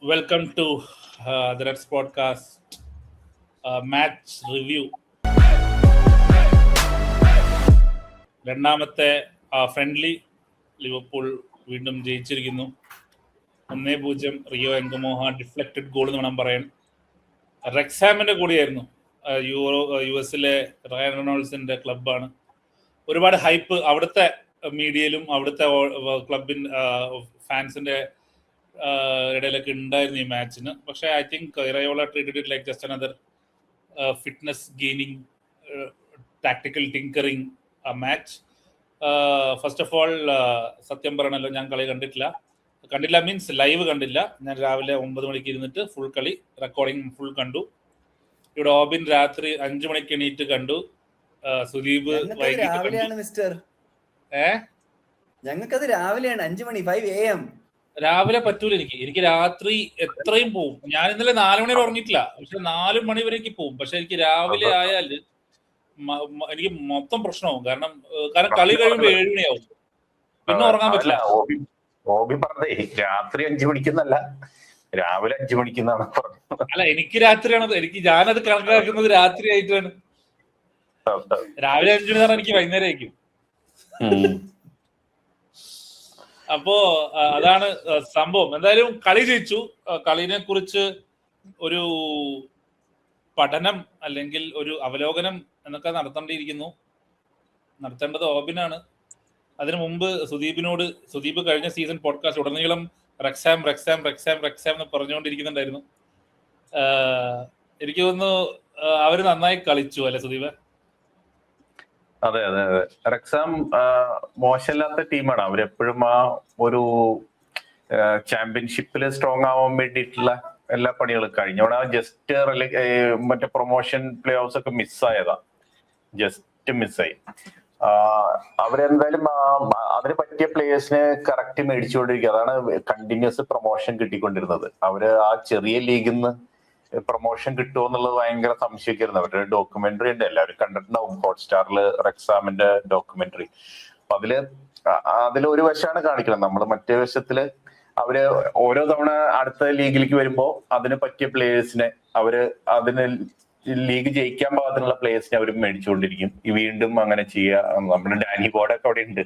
Welcome to the Reds podcast match review. രണ്ടാമത്തെ friendly Liverpool വീണ്ടും ജയിച്ചിരിക്കുന്നു. 1-0 Rio എൻഗമോഹ deflected goal എന്ന് വേണം പറയാൻ. റെക്സാമിന്റെ കൂടിയായിരുന്നു. US-ലെ റയൻ റെനോൾഡ്സിന്റെ ക്ലബ്ബാണ്. ഒരുപാട് ഹൈപ്പ് അവിടുത്തെ മീഡിയയിലും അവിടുത്തെ ക്ലബിൻ ഫാൻസിന്റെ ഇടയിലൊക്കെ ഉണ്ടായിരുന്നു ഈ മാച്ചിന്. പക്ഷെ I think Iraola treated it like just another fitness gaining tactical tinkering match. First of all സത്യം പറയണല്ലോ, ഞാൻ കളി കണ്ടില്ല മീൻസ് ലൈവ് കണ്ടില്ല. ഞാൻ രാവിലെ 9 മണിക്ക് ഇരുന്നിട്ട് ഫുൾ കളി റെക്കോർഡിങ് ഫുൾ കണ്ടു. ഇവിടെ ഓബിൻ രാത്രി 5 മണിക്ക് എണീറ്റ് കണ്ടു. സുദീപ് ഞങ്ങൾക്കത് രാവിലെയാണ് 5 മണി 5 AM. രാവിലെ പറ്റൂല. എനിക്ക് രാത്രി എത്രയും പോവും. ഞാൻ ഇന്നലെ 4 മണി വരെ ഉറങ്ങിയിട്ടില്ല, പക്ഷെ 4 മണി വരേക്ക് പോവും. പക്ഷെ എനിക്ക് രാവിലെ ആയാല് എനിക്ക് മൊത്തം പ്രശ്നമാവും. കാരണം കളി കഴിയുമ്പോ 7 മണിയാവും, പിന്നെ ഉറങ്ങാൻ പറ്റില്ല. ഓബി പറഞ്ഞേ രാത്രി 5 മണിക്കുന്നല്ല, രാവിലെ 5 മണിക്കുന്നാണ്. അല്ല, എനിക്ക് രാത്രിയാണ്. ഞാനത് കണക്കാക്കുന്നത് രാത്രി ആയിട്ടാണ്. രാവിലെ 5 മണി എനിക്ക് വൈകുന്നേരം ആയിരിക്കും. അപ്പോ അതാണ് സംഭവം. എന്തായാലും കളി ജയിച്ചു. കളിനെ കുറിച്ച് ഒരു പഠനം അല്ലെങ്കിൽ ഒരു അവലോകനം എന്നൊക്കെ നടത്തേണ്ടത് ഓബിനാണ്. അതിനു മുമ്പ് സുദീപ് കഴിഞ്ഞ സീസൺ പോഡ്കാസ്റ്റ് ഉടനീളം റെക്സാം എന്ന് പറഞ്ഞുകൊണ്ടിരിക്കുന്നുണ്ടായിരുന്നു. എനിക്ക് തോന്നുന്നു അവര് നന്നായി കളിച്ചു അല്ലെ സുദീപ്? അതെ. റെക്സാം മോശമില്ലാത്ത ടീമാണ്. അവരെപ്പോഴും ആ ഒരു ചാമ്പ്യൻഷിപ്പിൽ സ്ട്രോങ് ആവാൻ വേണ്ടിയിട്ടുള്ള എല്ലാ പണികളും കഴിഞ്ഞോടെ ജസ്റ്റ് മറ്റേ പ്രൊമോഷൻ പ്ലേ ഓഫ്സ് ഒക്കെ മിസ്സായതാ. ജസ്റ്റ് മിസ്സായി. അവരെന്തായാലും അതിന് പറ്റിയ പ്ലേയേഴ്സിനെ കറക്റ്റ് മേടിച്ചുകൊണ്ടിരിക്കുക. അതാണ് കണ്ടിന്യൂസ് പ്രൊമോഷൻ കിട്ടിക്കൊണ്ടിരുന്നത്. അവര് ആ ചെറിയ ലീഗിൽ നിന്ന് പ്രൊമോഷൻ കിട്ടുമോ എന്നുള്ളത് ഭയങ്കര സംശയിക്കായിരുന്നു. അവരുടെ ഡോക്യുമെന്ററി ഉണ്ട്, എല്ലാവരും കണ്ടിട്ടുണ്ടാവും ഹോട്ട്സ്റ്റാറില് റെക്സാമിന്റെ ഡോക്യുമെന്ററി. അപ്പൊ അതിലൊരു വശമാണ് കാണിക്കുന്നത്. നമ്മൾ മറ്റേ വശത്തില് അവര് ഓരോ തവണ അടുത്ത ലീഗിലേക്ക് വരുമ്പോ അതിന് പറ്റിയ പ്ലേയേഴ്സിനെ അതിന് ലീഗ് ജയിക്കാൻ പാകത്തിനുള്ള പ്ലേയേഴ്സിനെ അവർ മേടിച്ചുകൊണ്ടിരിക്കും. വീണ്ടും അങ്ങനെ ചെയ്യുക. നമ്മുടെ ഡാനി ബോർഡൊക്കെ അവിടെ ഉണ്ട്.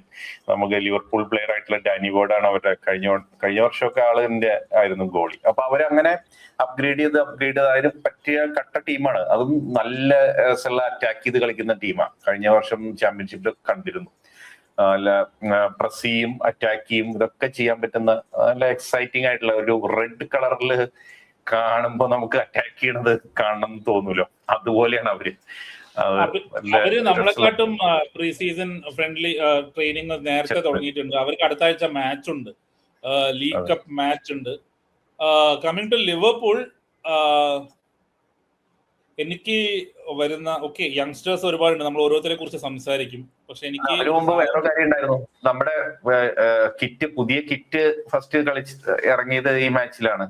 നമുക്ക് ലിവർപൂൾ പ്ലെയർ ആയിട്ടുള്ള ഡാനി ബോർഡാണ് അവരുടെ കഴിഞ്ഞ വർഷമൊക്കെ ആളിന്റെ ആയിരുന്നു ഗോളി. അപ്പൊ അവരങ്ങനെ അപ്ഗ്രേഡ് ചെയ്ത് അതിന് പറ്റിയ കട്ട ടീമാണ്. അതും നല്ല രസമുള്ള അറ്റാക്ക് ചെയ്ത് കളിക്കുന്ന ടീമാണ്. കഴിഞ്ഞ വർഷം ചാമ്പ്യൻഷിപ്പിൽ കണ്ടിരുന്നു. നല്ല പ്രസ്സിയും അറ്റാക്കിയും ഇതൊക്കെ ചെയ്യാൻ പറ്റുന്ന നല്ല എക്സൈറ്റിംഗ് ആയിട്ടുള്ള ഒരു റെഡ് കളറിൽ കാണുമ്പോ നമുക്ക് അറ്റാക്ക് ചെയ്യണത് കാണണം എന്ന് തോന്നൂലോ, അതുപോലെയാണ് അവര്. നമ്മളെക്കാട്ടും പ്രീ സീസൺ ഫ്രണ്ട്ലി ട്രെയിനിങ് നേരത്തെ തുടങ്ങിയിട്ടുണ്ട്. അവർക്ക് അടുത്ത ആഴ്ച മാച്ച് ഉണ്ട്, ലീഗ് കപ്പ് മാച്ച് ഉണ്ട്. കമ്മിങ് ടു ലിവർപൂൾ, എനിക്ക് വരുന്ന യങ്സ്റ്റേഴ്സ് ഒരുപാടുണ്ട്. നമ്മൾ ഓരോരുത്തരെ കുറിച്ച് സംസാരിക്കും. പക്ഷെ എനിക്ക് വേറെ കാര്യം ഉണ്ടായിരുന്നു. നമ്മുടെ പുതിയ കിറ്റ് ഫസ്റ്റ് ഇറങ്ങിയത് ഈ മാച്ചിലാണ്.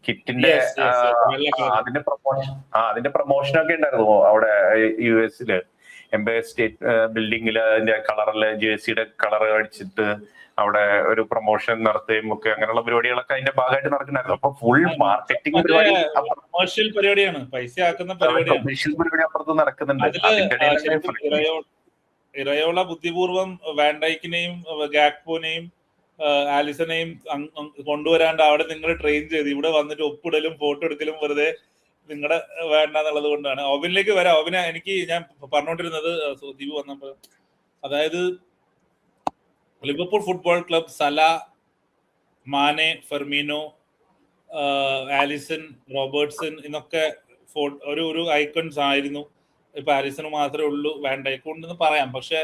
കിറ്റിന്റെ അതിന്റെ പ്രൊമോഷനൊക്കെ ഉണ്ടായിരുന്നു അവിടെ US-ല്. എംപയർ സ്റ്റേറ്റ് ബിൽഡിങ്ങില് അതിന്റെ കളറില് ജേഴ്സിയുടെ കളർ അടിച്ചിട്ട് അവിടെ ഒരു പ്രൊമോഷൻ നടത്തുകയും ഒക്കെ അങ്ങനെയുള്ള പരിപാടികളൊക്കെ അതിന്റെ ഭാഗമായിട്ട് നടക്കുന്നുണ്ടായിരുന്നു. അപ്പൊ ഫുൾ മാർക്കറ്റിംഗ് പരിപാടി, കൊമേഴ്ഷ്യൽ പരിപാടിയാണ്, പൈസ ആക്കുന്ന പരിപാടിയാണ്. കൊമേഴ്ഷ്യൽ പരിപാടി അപ്പുറത്ത് നടക്കുന്നുണ്ട്. ഇറയോള ബുദ്ധിപൂർവ്വം വാൻഡൈക്കിനെയും ഗാക്പോനെയും ആലിസനെയും കൊണ്ടുവരാണ്ട് അവിടെ നിങ്ങൾ ട്രെയിൻ ചെയ്ത് ഇവിടെ വന്നിട്ട് ഒപ്പിടലും ഫോട്ടോ എടുക്കലും വെറുതെ നിങ്ങളുടെ വേണ്ടെന്നുള്ളത് കൊണ്ടാണ്. ഓബിനിലേക്ക് വരാം. എനിക്ക് ഞാൻ പറഞ്ഞുകൊണ്ടിരുന്നത് ദീപ് വന്നപ്പോൾ, അതായത് ലിവർപൂൾ ഫുട്ബോൾ ക്ലബ് സല, മാനെ, ഫെർമിനോ, ആലിസൺ, റോബർട്ട്സൺ എന്നൊക്കെ ഒരു ഐക്കൺസ് ആയിരുന്നു. ഇപ്പൊ ആലിസൺ മാത്രമേ ഉള്ളൂ വാൻഡൈക്ക് ഉണ്ടെന്ന് പറയാം. പക്ഷെ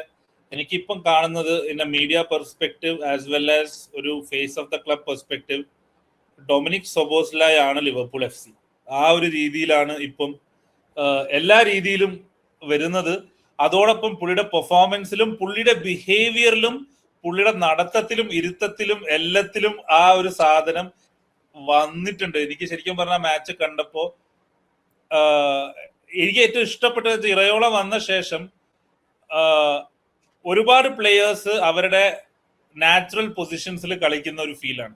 എനിക്കിപ്പം കാണുന്നത് in a media perspective as well as ഒരു phase of the club perspective, Dominik Szoboszlai ആണ് ലിവർപൂൾ FC. ആ ഒരു രീതിയിലാണ് ഇപ്പം എല്ലാ രീതിയിലും വരുന്നത്. അതോടൊപ്പം പുള്ളിയുടെ പെർഫോമൻസിലും പുള്ളിയുടെ ബിഹേവിയറിലും പുള്ളിയുടെ നടത്തത്തിലും ഇരുത്തത്തിലും എല്ലാത്തിലും ആ ഒരു സാധനം വന്നിട്ടുണ്ട്. എനിക്ക് ശരിക്കും പറഞ്ഞ മാച്ച് കണ്ടപ്പോ എനിക്ക് ഏറ്റവും ഇഷ്ടപ്പെട്ടത് ഇറയോള വന്ന ശേഷം ഒരുപാട് പ്ലേയേഴ്സ് അവരുടെ നാച്ചുറൽ പൊസിഷൻസിൽ കളിക്കുന്ന ഒരു ഫീലാണ്.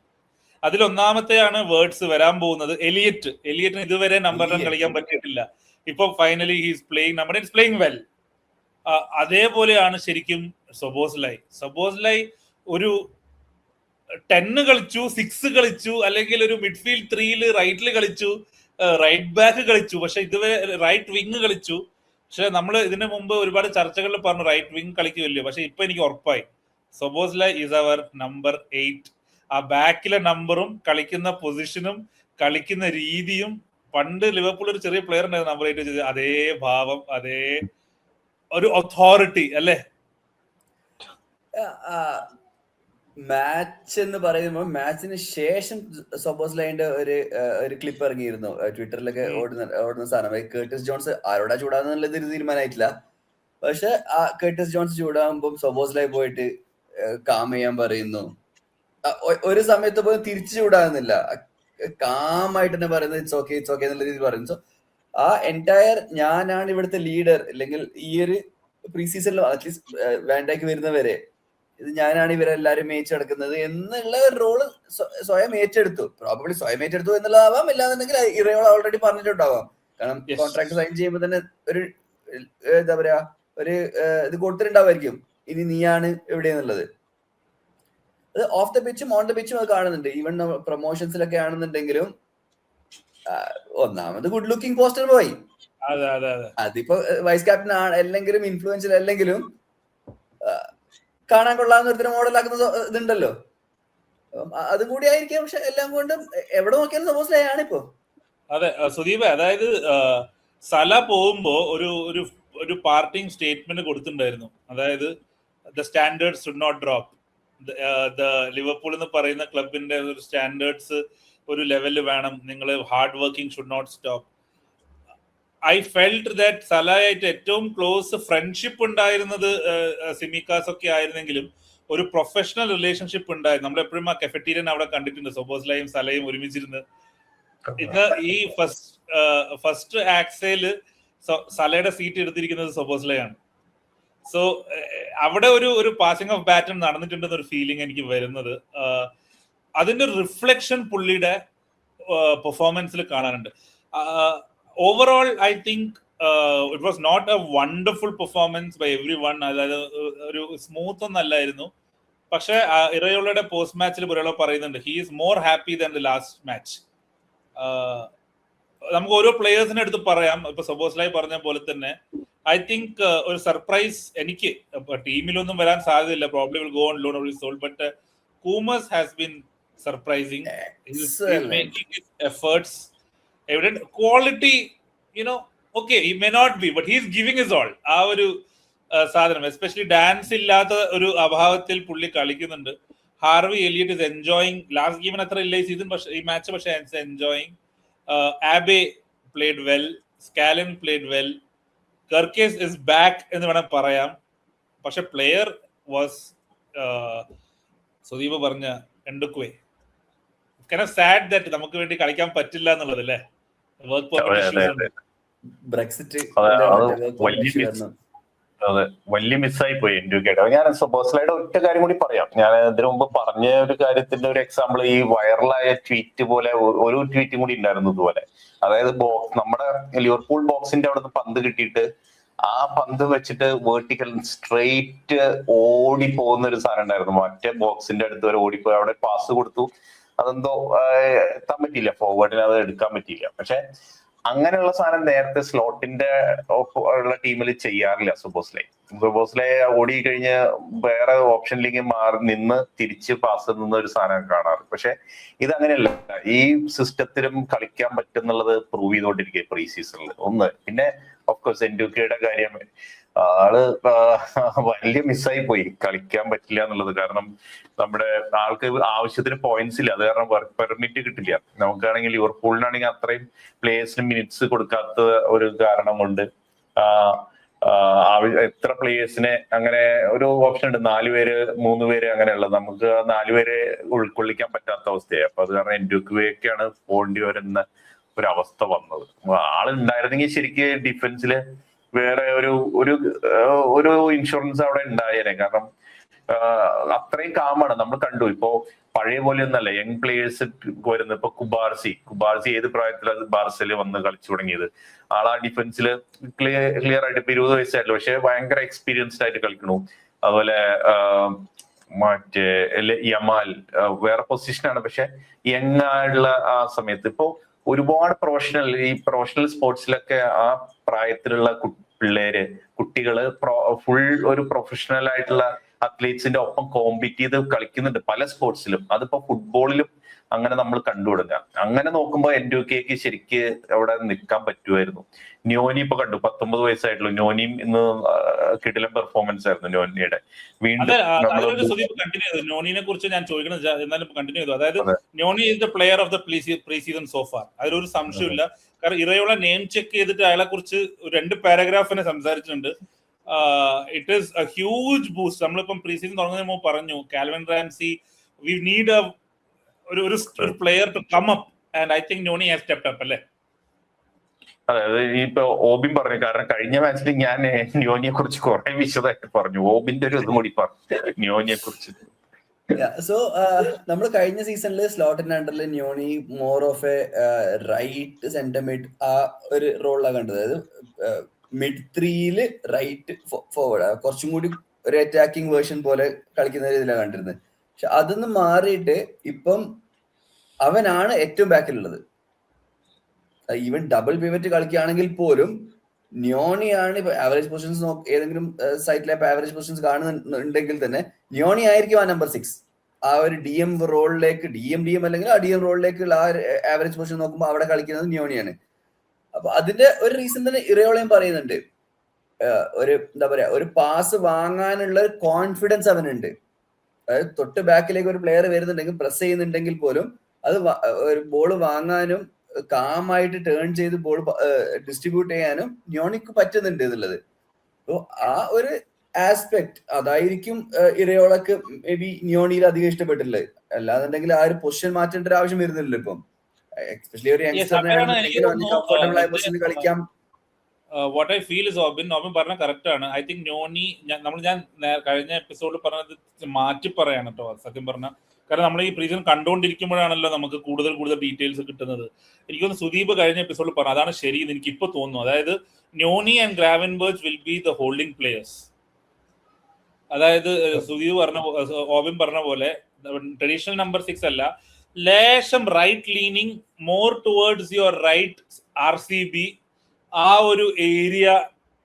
അതിലൊന്നാമത്തെയാണ് വേർഡ്സ് വരാൻ പോകുന്നത്. എലിയറ്റിന് ഇതുവരെ നമ്പർ 10 കളിക്കാൻ പറ്റിയിട്ടില്ല. ഇപ്പൊ finally he's playing number 10, playing well. അതേപോലെയാണ് ശരിക്കും സൊബോസ്ലൈ ഒരു 10 കളിച്ചു, 6 കളിച്ചു, അല്ലെങ്കിൽ ഒരു മിഡ്ഫീൽഡ് 3 റൈറ്റിൽ കളിച്ചു, റൈറ്റ് ബാക്ക് കളിച്ചു, പക്ഷെ ഇതുവരെ റൈറ്റ് വിങ് കളിച്ചു. പക്ഷെ നമ്മൾ ഇതിനു മുമ്പ് ഒരുപാട് ചർച്ചകളിൽ പറഞ്ഞു റൈറ്റ് വിങ് കളിക്കുമല്ലോ. പക്ഷെ ഇപ്പൊ എനിക്ക് ഉറപ്പായി സൊബോസ്ലൈ ഈസ് അവർ നമ്പർ 8. ആ ബാക്കിലെ നമ്പറും കളിക്കുന്ന പൊസിഷനും കളിക്കുന്ന രീതിയും, പണ്ട് ലിവർപൂൾ ഒരു ചെറിയ പ്ലെയർ ഉണ്ടായിരുന്നു നമ്പർ 8 വെച്ചത്, അതേ ഭാവം, അതേ ഒരു അതോറിറ്റി അല്ലേ. മാച്ച് എന്ന് പറയുമ്പോൾ മാച്ചിന് ശേഷം സൊബോസ്ലൈന്റെ ഒരു ക്ലിപ്പ് ഇറങ്ങിയിരുന്നു ട്വിറ്ററിലൊക്കെ ഓടുന്ന സാധനം. കേർട്ടിസ് ജോൺസ് ആരോടാ ചൂടാന്നുള്ളത് തീരുമാനമായിട്ടില്ല. പക്ഷെ ആ കേർട്ടിസ് ജോൺസ് ചൂടാകുമ്പോൾ സൊബോസ്ലൈ പോയിട്ട് കാം ചെയ്യാൻ പറയുന്നു. ഒരു സമയത്ത് പോലും തിരിച്ചു ചൂടാകുന്നില്ല, കാമായിട്ട് തന്നെ പറയുന്നത് ഇറ്റ്സ് ഓക്കെ എന്നുള്ള രീതിയിൽ പറയുന്നു. സോ ആ എൻറ്റയർ ഞാനാണ് ഇവിടുത്തെ ലീഡർ, അല്ലെങ്കിൽ ഈ ഒരു പ്രീ സീസണിൽ അറ്റ്ലീസ്റ്റ് വാൻഡൈക്ക് വരുന്നവരെ ഇത് ഞാനാണ് ഇവരെല്ലാരും മേച്ചെടുക്കുന്നത് എന്നുള്ള ഒരു റോള് സ്വയം ഏറ്റെടുത്തു. പ്രോബബ്ലി സ്വയം ഏറ്റെടുത്തു എന്നുള്ളതാവാം, ഇല്ലാന്നുണ്ടെങ്കിൽ ഇറയോൾ ഓൾറെഡി പറഞ്ഞിട്ടുണ്ടാവാം. കാരണം കോൺട്രാക്ട് സൈൻ ചെയ്യുമ്പോൾ തന്നെ ഒരു എന്താ പറയാ ഒരു ഇത് കൊടുത്തിട്ടുണ്ടാവുമായിരിക്കും, ഇനി നീയാണ് എവിടെയെന്നുള്ളത്. അത് ഓഫ് ദ പിച്ചും ഓൺ ദ പിച്ചും അത് കാണുന്നുണ്ട്. ഈവൻ പ്രൊമോഷൻസിലൊക്കെ ആണെന്നുണ്ടെങ്കിലും ഒന്നാമത് ഗുഡ് ലുക്കിംഗ് പോസ്റ്റർ പോയി. അതിപ്പോ വൈസ് ക്യാപ്റ്റൻ അല്ലെങ്കിലും ഇൻഫ്ലുവൻഷ്യൽ അല്ലെങ്കിലും കാണാൻ കൊള്ളാവുന്ന ഒരുത്തരം മോഡലാക്കുന്ന ഇതുണ്ടല്ലോ, അതും കൂടി ആയിരിക്കാം. പക്ഷെ എല്ലാം കൊണ്ടും എവിടെ നോക്കിയാലും സപ്പോസ് ആണിപ്പോ. അതെ സുദീപ്, അതായത് സല പോകുമ്പോ ഒരു പാർട്ടിങ് സ്റ്റേറ്റ്മെന്റ് കൊടുത്തിട്ടുണ്ടായിരുന്നു. അതായത് the standards should not drop. Liverpool എന്ന് പറയുന്ന ക്ലബിന്റെ ഒരു സ്റ്റാൻഡേർഡ്സ് ഒരു ലെവലിൽ വേണം, നിങ്ങൾ hard working should not stop. I felt that സലായിട്ട് ഏറ്റവും ക്ലോസ് ഫ്രണ്ട്ഷിപ്പ് ഉണ്ടായിരുന്നത് സിമിക്കാസ് ഒക്കെ ആയിരുന്നെങ്കിലും ഒരു പ്രൊഫഷണൽ റിലേഷൻഷിപ്പ് ഉണ്ടായിരുന്നു. നമ്മൾ എപ്പോഴും ആ കെഫറ്റീരിയൻ അവിടെ കണ്ടിട്ടുണ്ട്, സൊബോസ്ലയും സലയും ഒരുമിച്ചിരുന്ന്. ഇന്ന് ഈ ഫസ്റ്റ് ആക്സയില് സലയുടെ സീറ്റ് എടുത്തിരിക്കുന്നത് സൊബോസ്ലയാണ്. സോ അവിടെ ഒരു പാസിംഗ് ഓഫ് ബാറ്റൺ നടന്നിട്ടുണ്ടെന്ന് ഒരു ഫീലിംഗ് എനിക്ക് വരുന്നത്. അതിന്റെ റിഫ്ലക്ഷൻ പുള്ളിയുടെ പെർഫോമൻസിൽ കാണാനുണ്ട്. Overall I think it was not a wonderful performance by everyone. അതായത് ഒരു സ്മൂത്ത് ഒന്നും അല്ലായിരുന്നു. പക്ഷെ ഇറയോളയുടെ പോസ്റ്റ് മാച്ചിൽ ഒരാളോ പറയുന്നുണ്ട് he is more happy than the last match. നമുക്ക് ഓരോ പ്ലേയേഴ്സിനെ എടുത്ത് പറയാം. ഇപ്പൊ സൊബോസ്ലൈ പറഞ്ഞ പോലെ തന്നെ ഐ തിങ്ക് ഒരു സർപ്രൈസ് എനിക്ക് ടീമിലൊന്നും വരാൻ സാധ്യതയില്ല, probably will go on loan or sold, but Koumas has been surprising. Making his efforts evident quality, okay, he may not be, but he is giving his all. ആ ഒരു സാധനം, especially dance ഇല്ലാത്ത ഒരു അഭാവത്തിൽ പുള്ളി കളിക്കുന്നുണ്ട്. Harvey Elliott is enjoying. Last ഗെയിമിന് അത്ര ഇല്ല ഈ സീസൺ, പക്ഷേ ഈ മാച്ച് പക്ഷേ enjoying. Abe played well, Scanlon played well, Kerkez is back എന്ന് വേണം പറയാം. പക്ഷെ പ്ലെയർ വാസ് സുദീപ് പറഞ്ഞ എൻഡുക്വേ. kind of sad that നമുക്ക് വേണ്ടി കളിക്കാൻ പറ്റില്ല എന്നുള്ളത് അല്ലേ. അതെ, വലിയ മിസ്സായി പോയി എൻഡുക്കേട്ടോ. ഞാൻ സൊബോസ്ലൈയുടെ ഒറ്റ കാര്യം കൂടി പറയാം. ഞാൻ ഇതിനു മുമ്പ് പറഞ്ഞ ഒരു കാര്യത്തിന്റെ ഒരു എക്സാമ്പിൾ ഈ വൈറലായ ട്വീറ്റ് പോലെ ഒരു ട്വീറ്റും കൂടി ഉണ്ടായിരുന്നു ഇതുപോലെ. അതായത് നമ്മുടെ ലിവർപൂൾ ബോക്സിന്റെ അവിടെ നിന്ന് പന്ത് കിട്ടിയിട്ട് ആ പന്ത് വെച്ചിട്ട് വേർട്ടിക്കൽ സ്ട്രെയിറ്റ് ഓടി പോകുന്ന ഒരു സാധനം ഉണ്ടായിരുന്നു. മറ്റേ ബോക്സിന്റെ അടുത്ത് വരെ ഓടിപ്പോയി അവിടെ പാസ് കൊടുത്തു. അതെന്തോ എത്താൻ പറ്റിയില്ല, ഫോർവേഡിന് അത് എടുക്കാൻ പറ്റിയില്ല. പക്ഷെ അങ്ങനെയുള്ള സാധനം നേരത്തെ സ്ലോട്ടിന്റെ ഉള്ള ടീമിൽ ചെയ്യാറില്ല. സൊബോസ്ലൈ ഓടി കഴിഞ്ഞ് വേറെ ഓപ്ഷനിലേക്ക് മാറി നിന്ന് തിരിച്ച് പാസ് നിന്ന ഒരു സാധനം കാണാറ്. പക്ഷെ ഇതങ്ങനെയല്ല. ഈ സിസ്റ്റത്തിലും കളിക്കാൻ പറ്റുന്നുള്ളത് പ്രൂവ് ചെയ്തുകൊണ്ടിരിക്കുക പ്രീ സീസണിൽ. ഒന്ന് പിന്നെ ഓഫ്കോഴ്സ് എൻഡുക്കയുടെ കാര്യം, ആള് വലിയ മിസ്സായി പോയി, കളിക്കാൻ പറ്റില്ല എന്നുള്ളത്. കാരണം നമ്മുടെ ആൾക്ക് ആവശ്യത്തിന് പോയിന്റ്സ് ഇല്ല, അത് കാരണം വർക്ക് പെർമിറ്റ് കിട്ടില്ല. നമുക്കാണെങ്കിൽ ലിവർപൂളിനാണെങ്കിൽ അത്രയും പ്ലേയേഴ്സിന് മിനിറ്റ്സ് കൊടുക്കാത്ത ഒരു കാരണം കൊണ്ട് എത്ര പ്ലേയേഴ്സിനെ അങ്ങനെ ഒരു ഓപ്ഷൻ ഉണ്ട്, 4 പേര് 3 പേര് അങ്ങനെയുള്ളത്. നമുക്ക് 4 പേരെ ഉൾക്കൊള്ളിക്കാൻ പറ്റാത്ത അവസ്ഥയായി. അപ്പൊ അത് കാരണം എൻഡുക്കയൊക്കെയാണ് പോകേണ്ടി വരുന്ന ഒരു അവസ്ഥ വന്നത്. ആളുണ്ടായിരുന്നെങ്കിൽ ശരിക്ക് ഡിഫൻസില് വേറെ ഒരു ഇൻഷുറൻസ് അവിടെ ഉണ്ടായേനെ. കാരണം അത്രയും കാമാണ്. നമ്മൾ കണ്ടു ഇപ്പോ പഴയ പോലെ ഒന്നല്ല യങ് പ്ലേയേഴ്സ് വരുന്നത്. ഇപ്പൊ കുബാർസി ഏത് പ്രായത്തിലാണ് ബാർസയിൽ വന്ന് കളിച്ചു തുടങ്ങിയത്. ആളാ ഡിഫൻസിൽ ക്ലിയർ ആയിട്ട് ഇപ്പൊ 20 വയസ്സായിട്ടുള്ളൂ, പക്ഷെ ഭയങ്കര എക്സ്പീരിയൻസ്ഡ് ആയിട്ട് കളിക്കണു. അതുപോലെ മറ്റേ യമാൽ വേറെ പൊസിഷനാണ്, പക്ഷെ യങ് ആയിട്ടുള്ള ആ സമയത്ത് ഇപ്പൊ ഒരുപാട് പ്രൊഫഷണൽ സ്പോർട്സിലൊക്കെ ആ പ്രായത്തിലുള്ള കുട്ടികള് ഫുൾ ഒരു പ്രൊഫഷണൽ ആയിട്ടുള്ള അത്ലീറ്റ്സിന്റെ ഒപ്പം കോമ്പീറ്റ് ചെയ്ത് കളിക്കുന്നുണ്ട് പല സ്പോർട്സിലും. അതിപ്പോ ഫുട്ബോളിലും അങ്ങനെ നമ്മൾ കണ്ടുവിടുക. അങ്ങനെ നോക്കുമ്പോൾ എൻഡുകെക്ക് ശരിക്ക് അവിടെ നിൽക്കാൻ പറ്റുമായിരുന്നു. ന്യോനി ഇപ്പൊ കണ്ടു, 19 വയസ്സായിട്ടുള്ളൂ. ന്യോനിയും ഇന്ന് കിടിലൻ പെർഫോമൻസ് ആയിരുന്നു ന്യോനിയുടെ. വീണ്ടും ന്യോണിനെ കുറിച്ച് ഞാൻ ചോദിക്കുന്നത്, എന്നാലും കണ്ടിന്യൂ ചെയ്തു. അതായത് Nyoni is the player of the pre season so far, അതിലൊരു സംശയമില്ല. കാരണം ഇറയോള നെയിം ചെക്ക് ചെയ്തിട്ട് അയാളെ കുറിച്ച് 2 പാരഗ്രാഫിനെ സംസാരിച്ചിട്ടുണ്ട്. It is a huge boost. നമ്മളിപ്പം പ്രീ സീസൺ തുടങ്ങുന്നതിന് മുമ്പ് പറഞ്ഞു കാൽവിൻ റാംസി, വി നീഡ് ഒരു player to come up, and I think Nyoni has stepped up അല്ലേ? അതായത് ഇപ്പൊ ഓബിൻ പറഞ്ഞു, കാരണം കഴിഞ്ഞ മാച്ചിൽ ഞാൻ ന്യോനിയെ കുറിച്ച് കുറെ വിശദമായിട്ട് പറഞ്ഞു. ഓബിന്റെ ഒരു ഇതും കൂടി പറഞ്ഞു ന്യോനിയെ കുറിച്ച്. സോ നമ്മൾ കഴിഞ്ഞ സീസണിൽ സ്ലോട്ടൻ അണ്ടറിൽ Nyoni more of a right centre mid ആ ഒരു റോളിലാണ് കണ്ടത്. അതായത് മിഡ് 3-ല് റൈറ്റ് ഫോർവേഡ്, കുറച്ചും കൂടി ഒരു അറ്റാക്കിംഗ് വേർഷൻ പോലെ കളിക്കുന്ന രീതിയിലാണ് കണ്ടിരുന്നത്. പക്ഷെ അതൊന്ന് മാറിയിട്ട് ഇപ്പം അവനാണ് ഏറ്റവും ബാക്കിലുള്ളത്. ഈവൻ ഡബിൾ പിവറ്റ് കളിക്കുകയാണെങ്കിൽ പോലും ന്യോണിയാണ് ഇപ്പൊ ആവറേജ് പൊസിഷൻസ് ഏതെങ്കിലും സൈറ്റിലെ ആവറേജ് പൊസിഷൻസ് കാണുന്നുണ്ടെങ്കിൽ തന്നെ ന്യോണി ആയിരിക്കും ആ നമ്പർ 6. ആ ഒരു ഡി എം റോളിലേക്ക്, ഡി എം അല്ലെങ്കിൽ ആ ഡി എം റോളിലേക്കുള്ള ആ ആവറേജ് പൊസിഷൻ നോക്കുമ്പോൾ അവിടെ കളിക്കുന്നത് ന്യോണിയാണ്. അപ്പൊ അതിന്റെ ഒരു റീസൺ തന്നെ ഇറയോളയും പറയുന്നുണ്ട്. ഒരു എന്താ പറയാ, ഒരു പാസ് വാങ്ങാനുള്ള ഒരു കോൺഫിഡൻസ് അവനുണ്ട്. അതായത് തൊട്ട് ബാക്കിലേക്ക് ഒരു പ്ലെയർ വരുന്നുണ്ടെങ്കിൽ, പ്രസ് ചെയ്യുന്നുണ്ടെങ്കിൽ പോലും അത് ഒരു ബോൾ വാങ്ങാനും കാമായിട്ട് ടേൺ ചെയ്ത് ബോൾ ഡിസ്ട്രിബ്യൂട്ട് ചെയ്യാനും ന്യോണിക്ക് പറ്റുന്നുണ്ട് എന്നുള്ളത്. അപ്പൊ ആ ഒരു ആസ്പെക്ട് അതായിരിക്കും ഇറയോളക്ക് മേ ബി ന്യോണിയിൽ അധികം ഇഷ്ടപ്പെട്ടിട്ടുള്ളത്. അല്ലാന്നുണ്ടെങ്കിൽ ആ ഒരു പൊസിഷൻ മാറ്റേണ്ട ഒരു ആവശ്യം വരുന്നില്ലല്ലോ ഇപ്പം. എസ്പെഷ്യലി ഒരു യങ്സ്റ്ററിനെ കംഫർട്ടബിൾ ആയ പൊസിഷനിൽ കളിക്കാം. വാട്ട് ഐ ഫീൽ ഇസ് ഓബിൻ പറഞ്ഞ കറക്റ്റ് ആണ്. ഐ തിങ്ക് ന്യോണി, ഞാൻ കഴിഞ്ഞ എപ്പിസോഡിൽ പറഞ്ഞത് മാറ്റി പറയാണ് കേട്ടോ സത്യം പറഞ്ഞ. കാരണം നമ്മൾ ഈ പ്രീസൺ കണ്ടുകൊണ്ടിരിക്കുമ്പോഴാണല്ലോ നമുക്ക് കൂടുതൽ ഡീറ്റെയിൽസ് കിട്ടുന്നത്. എനിക്കൊന്ന് സുദീപ് കഴിഞ്ഞ എപ്പിസോഡിൽ പറഞ്ഞു, അതാണ് ശരി എന്ന് എനിക്ക് ഇപ്പൊ തോന്നുന്നു. അതായത് Nyoni and Gravenberch will be the holding players. അതായത് സുദീപ് ഓബിൻ പറഞ്ഞ പോലെ ട്രഡീഷണൽ നമ്പർ 6 അല്ല, ലേശം right leaning, more towards your right RCB, ആ ഒരു ഏരിയ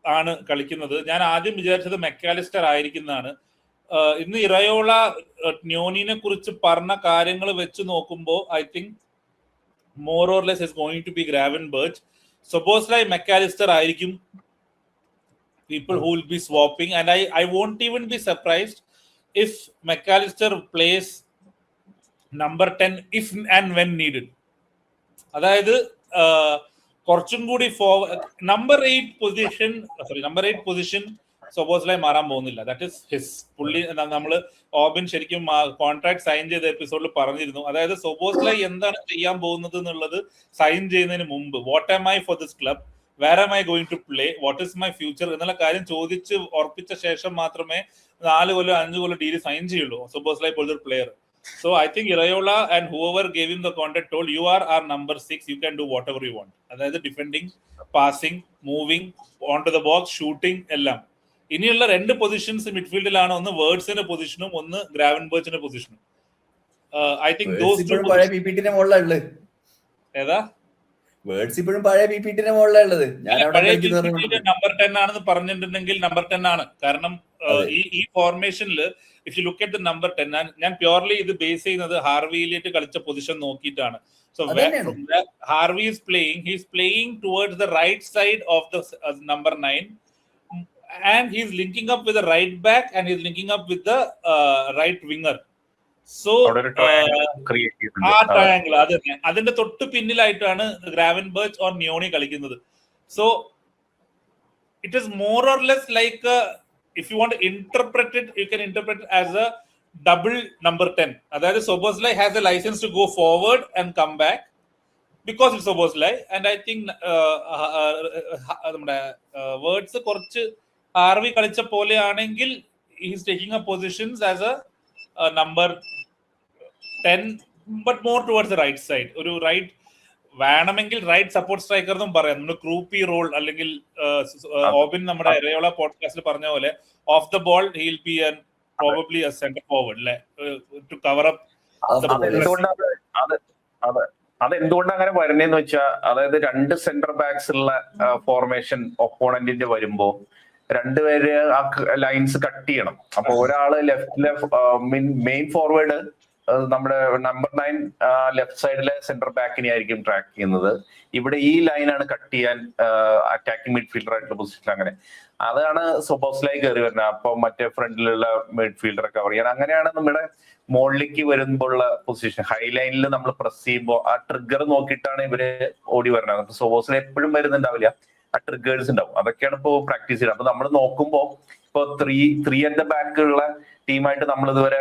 ആണ് കളിക്കുന്നത്. ഞാൻ ആദ്യം വിചാരിച്ചത് മെക്കാലിസ്റ്റർ ആയിരിക്കുന്നതാണ്. ഇന്ന് ഇറയോള ന്യോണിനെ കുറിച്ച് പറഞ്ഞ കാര്യങ്ങൾ വെച്ച് നോക്കുമ്പോൾ I think more or less is going to be Gravenberch. Szoboszlai Mac Allister ആയിരിക്കും people who will be swapping, and I won't even be surprised if McAllister plays number 10 if and when needed. അതായത് കുറച്ചും കൂടി number 8 position സപ്പോസ്ലൈ മാറാൻ പോകുന്നില്ല. That is his പുള്ളി. നമ്മള് ഓബിൻ ശരിക്കും contract sign ചെയ്ത എപ്പിസോഡിൽ പറഞ്ഞിരുന്നു. അതായത് സപ്പോസ്ലൈ എന്താണ് ചെയ്യാൻ പോകുന്നത് എന്നുള്ളത് സൈൻ ചെയ്യുന്നതിന് മുമ്പ്, what am I for this club, where am I going to play, what is my future എന്നുള്ള കാര്യം ചോദിച്ച് ഉറപ്പിച്ച ശേഷം മാത്രമേ 4 കൊല്ലം 5 കൊല്ലം ഡീൽ സൈൻ ചെയ്യുള്ളൂ സപ്പോസ്ലൈ പോലൊരു player. So I think Iraola and whoever gave him the contract told, you are our number 6, you can do whatever you want. അതായത് defending, passing, moving, on to the box, shooting എല്ലാം. ഇനിയുള്ള 2 positions മിഡ്ഫീൽഡിലാണ്, ഒന്ന് വേർഡ്സിന്റെ പൊസിഷനും ഒന്ന് ഗ്രാവൻബർച്ചിന്റെ പൊസിഷനും. ഐ തിങ്ക് ഏതാ വേർഡ്സ് ഇപ്പോഴും പഴയ പിപിടിന്റെ മുകളിലുള്ളത്. നമ്പർ 10 ആണെന്ന് പറഞ്ഞിട്ടുണ്ടെങ്കിൽ നമ്പർ 10 ആണ്. കാരണം ഈ ഫോർമേഷനിൽ if you look at the number 10, ഞാൻ പ്യോർലി ഇത് ബേസ് ചെയ്യുന്നത് ഹാർവി എലിയറ്റ് കളിച്ച പൊസിഷൻ നോക്കിയിട്ടാണ്. So Harvey is playing towards the right side of the number 9, and he is linking up with the right back and he is linking up with the right winger. So ആ triangle അതിന്റെ തൊട്ട് പിന്നിലായിട്ടാണ് Gravenberch or Nyoni കളിക്കുന്നത്. So it is more or less like, if you want interpret it, you can interpret as a double number 10. അതായത് Szoboszlai has a licence to go forward and come back because it Szoboszlai. And I think നമ്മുടെ Wirtz കുറച്ച് Harvey കളിച്ച പോലെയാണെങ്കിൽ he is taking up positions as a number 10 but more towards the right side. ഒരു right വേണമെങ്കിൽ right support striker എന്നും പറയാം. നമ്മുടെ ക്രൂപ്പി role അല്ലെങ്കിൽ ഓബിൻ നമ്മുടെ എറയോള പോഡ്കാസ്റ്റിൽ പറഞ്ഞ പോലെ of the ball he will be probably A centre forward അല്ലെ, ടു കവർ അപ്പ്. അതെന്തുകൊണ്ട് അങ്ങനെ വരുന്നതെന്ന് വെച്ചാൽ, അതായത് 2 സെന്റർ ബാക്സ് ഉള്ള ഫോർമേഷൻ ഒപ്പോണന്റിന്റെ വരുമ്പോ രണ്ടുപേര് ആ ലൈൻസ് കട്ട് ചെയ്യണം. അപ്പൊ ഒരാള് മെയിൻ ഫോർവേഡ് നമ്മുടെ നമ്പർ 9 ലെഫ്റ്റ് സൈഡിലെ സെന്റർ ബാക്കിനെ ആയിരിക്കും ട്രാക്ക് ചെയ്യുന്നത്. ഇവിടെ ഈ ലൈനാണ് കട്ട് ചെയ്യാൻ അറ്റാക്കിംഗ് മിഡ്ഫീൽഡർ ആയിട്ടുള്ള പൊസിഷൻ. അങ്ങനെ അതാണ് സൊബോസ്ലൈ കയറി വരുന്നത്. അപ്പൊ മറ്റേ ഫ്രണ്ടിലുള്ള മിഡ്ഫീൽഡറെ കവർ ചെയ്യാൻ. അങ്ങനെയാണ് നമ്മുടെ മുകളിലേക്ക് വരുമ്പോഴുള്ള പൊസിഷൻ. ഹൈ ലൈനിൽ നമ്മൾ പ്രസ് ചെയ്യുമ്പോൾ ആ ട്രിഗർ നോക്കിയിട്ടാണ് ഇവര് ഓടി വരുന്നത്. അപ്പൊ സൊബോസ്ലൈ എപ്പോഴും വരുന്നുണ്ടാവില്ല, ആ ട്രിഗേഴ്സ് ഉണ്ടാവും. അതൊക്കെയാണ് ഇപ്പൊ പ്രാക്ടീസ് ചെയ്യുന്നത്. അപ്പൊ നമ്മൾ നോക്കുമ്പോ ഇപ്പൊ 3 അറ്റ് ദ ബാക്ക് ഉള്ള ടീമായിട്ട് നമ്മൾ ഇതുവരെ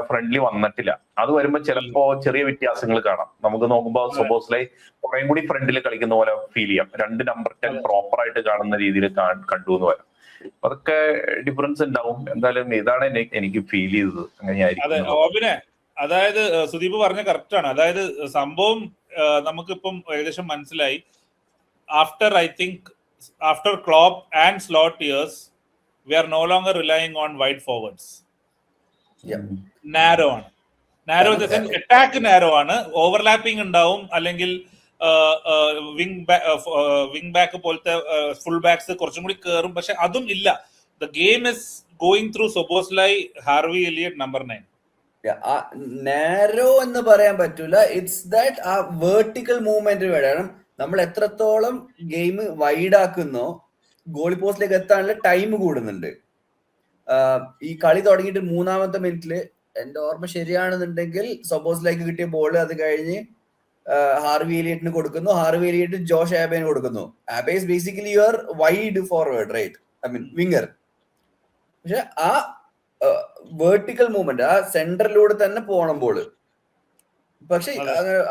ഫ്രണ്ട്ലി വന്നിട്ടില്ല. അത് വരുമ്പോ ചിലപ്പോ ചെറിയ വ്യത്യാസങ്ങൾ കാണാം. നമുക്ക് നോക്കുമ്പോൾ സൊബോസ്ലൈ കുറേ കൂടി ഫ്രണ്ടിൽ കളിക്കുന്ന പോലെ ഫീൽ ചെയ്യാം. 2 നമ്പർ 10 പ്രോപ്പർ ആയിട്ട് കാണുന്ന രീതിയിൽ കണ്ടു എന്ന് വരാം. അതൊക്കെ ഡിഫറൻസ് ഉണ്ടാവും. എന്തായാലും ഇതാണ് എനിക്ക് ഫീൽ ചെയ്തത്. അങ്ങനെയായിരിക്കും. അതായത് സുദീപ് പറഞ്ഞ കറക്റ്റ് ആണ്. അതായത് സംഭവം നമുക്കിപ്പം ഏകദേശം മനസ്സിലായി. After Klopp and Slot years, we are no longer relying on wide forwards. Narrow ആണ്. Narrow in the sense attack narrow ആണ്. ഓവർലാപ്പിംഗ് ഉണ്ടാവും, അല്ലെങ്കിൽ വിങ് ബാക്ക് പോലത്തെ ഫുൾ ബാക്സ് കുറച്ചും കൂടി കയറും. പക്ഷെ അതും ഇല്ല. The game is going through Szoboszlai, Harvey Elliott, number 9. Narrow എന്ന് പറയാൻ പറ്റൂല. ഇറ്റ്സ് ദാറ്റ് ആ വേർട്ടിക്കൽ മൂവ്മെന്റ് വേണം. നമ്മൾ എത്രത്തോളം ഗെയിം വൈഡ് ആക്കുന്നോ ഗോൾ പോസ്റ്റിലേക്ക് എത്താനുള്ള ടൈം കൂടുന്നുണ്ട്. ഈ കളി തുടങ്ങിയിട്ട് 3-ാമത്തെ മിനിറ്റില് എന്റെ ഓർമ്മ ശരിയാണെന്നുണ്ടെങ്കിൽ സൊബോസ്ലൈക്ക് കിട്ടിയ ബോൾ അത് കഴിഞ്ഞ് ഹാർവി എലിയറ്റിന് കൊടുക്കുന്നു. ഹാർവി എലിയറ്റ് ജോഷ് ആബേന് കൊടുക്കുന്നു. ആബേ is basically your wide forward, right? I mean winger. പക്ഷെ ആ വേർട്ടിക്കൽ മൂവ്മെന്റ്, ആ സെന്ററിലൂടെ തന്നെ പോകണം ബോള്. പക്ഷെ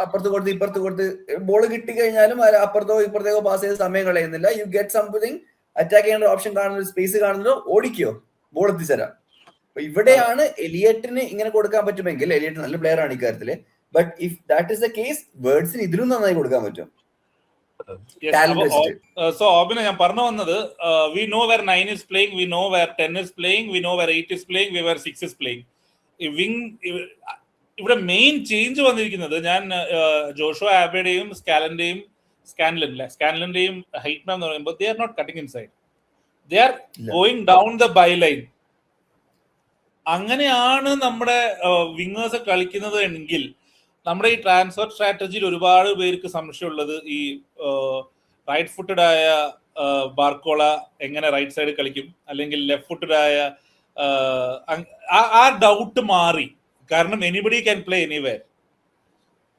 അപ്പുറത്ത് കൊടുത്ത് ഇപ്പുറത്ത് കൊടുത്ത് ബോൾ കിട്ടിക്കഴിഞ്ഞാലും അപ്പുറത്തോ ഇപ്പുറത്തേക്കോ പാസ് ചെയ്ത് സമയം കളയുന്നില്ല. യു ഗെറ്റ് സംതിങ്, അറ്റാക്ക് ചെയ്യേണ്ട ഓപ്ഷൻ കാണുന്ന സ്പേസ് കാണുന്നതോ ഓടിക്കോ, ബോൾ എത്തിച്ചേരാം. അപ്പൊ ഇവിടെയാണ് എലിയറ്റിന് ഇങ്ങനെ കൊടുക്കാൻ പറ്റുമെങ്കിൽ, എലിയറ്റ് നല്ല പ്ലെയർ ആണ് ഇക്കാര്യത്തില്. But if that is the case, വേർഡ്സിന് ഇതിലും നന്നായി കൊടുക്കാൻ പറ്റും. സോ ഓബിനെ ഞാൻ പറഞ്ഞു വന്നത്, we know where 9 is playing, we know where 10 is playing, we know where 8 is playing, we where 6 is playing. ഇവിടെ മെയിൻ ചേഞ്ച് വന്നിരിക്കുന്നത്, ഞാൻ ജോഷോ ആബയുടെയും സ്കാൻലന്റെയും ഹൈറ്റ്മാൻ എന്ന് പറയുമ്പോൾ they are not cutting inside, they are going down the byline. അങ്ങനെയാണ് നമ്മുടെ wingers കളിക്കുന്നത് എങ്കിൽ നമ്മുടെ ഈ ട്രാൻസ്ഫർ സ്ട്രാറ്റജിയിൽ ഒരുപാട് പേർക്ക് സംശയമുള്ളത്, ഈ റൈറ്റ് ഫുട്ടഡ് ആയ ബാർക്കോള എങ്ങനെ റൈറ്റ് സൈഡ് കളിക്കും, അല്ലെങ്കിൽ ലെഫ്റ്റ് ഫുട്ടഡ് ആയ ആ ഡൗട്ട് മാറി. കാരണം anybody can play anywhere.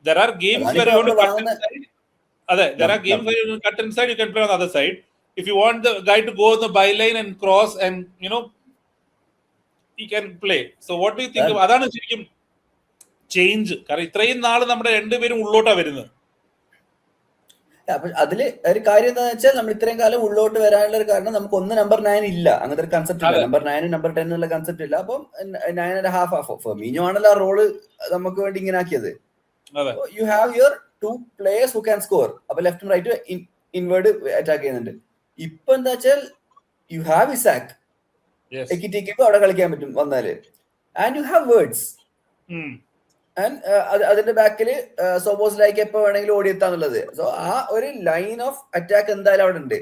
There are games where you want to cut inside. There are games where you want to cut inside, you can play on the other side. If you want the guy to go on the byline and cross and he can play. So what do you think? അതാണ് ശരിക്കും change. കാരണം ഇത്രയും നാള് നമ്മുടെ രണ്ടുപേരും ഉള്ളോട്ടാ വരുന്നത്. അതില് ഒരു കാര്യം എന്താണെന്ന് വെച്ചാൽ, നമ്മൾ ഇത്രയും കാലം ഉള്ളോട്ട് വരാനുള്ള ഒരു കാരണം നമുക്ക് നമ്പർ 9 ഇല്ല, അങ്ങനത്തെ ഒരു കൺസെപ്റ്റ് ഇല്ല. നമ്പർ 9 നമ്പർ 10 എന്നുള്ള കൺസെപ്റ്റ് ഇല്ല. അപ്പം 9.5 ഫെർമിനോ ആണല്ലോ ആ റോള് നമുക്ക് വേണ്ടി ഇങ്ങനെ ആക്കിയത്. U have your 2 players who can score. അപ്പൊ ലെഫ്റ്റും റൈറ്റും ഇൻവേർഡ് അറ്റാക്ക് ചെയ്യുന്നുണ്ട്. ഇപ്പൊ എന്താ വെച്ചാൽ യു ഹാവ് ഇസാക്ക്, എക്കിറ്റിക്ക് അവിടെ കളിക്കാൻ പറ്റും വന്നാല്. And you have words. And അതിന്റെ ബാക്കില് സോബോസ്ലൈക്ക് എപ്പോ വേണമെങ്കിലും ഓടിയെത്താന്നുള്ളത്. സോ ആ ഒരു ലൈൻ ഓഫ് അറ്റാക്ക് എന്തായാലും അവിടെ ഉണ്ട്.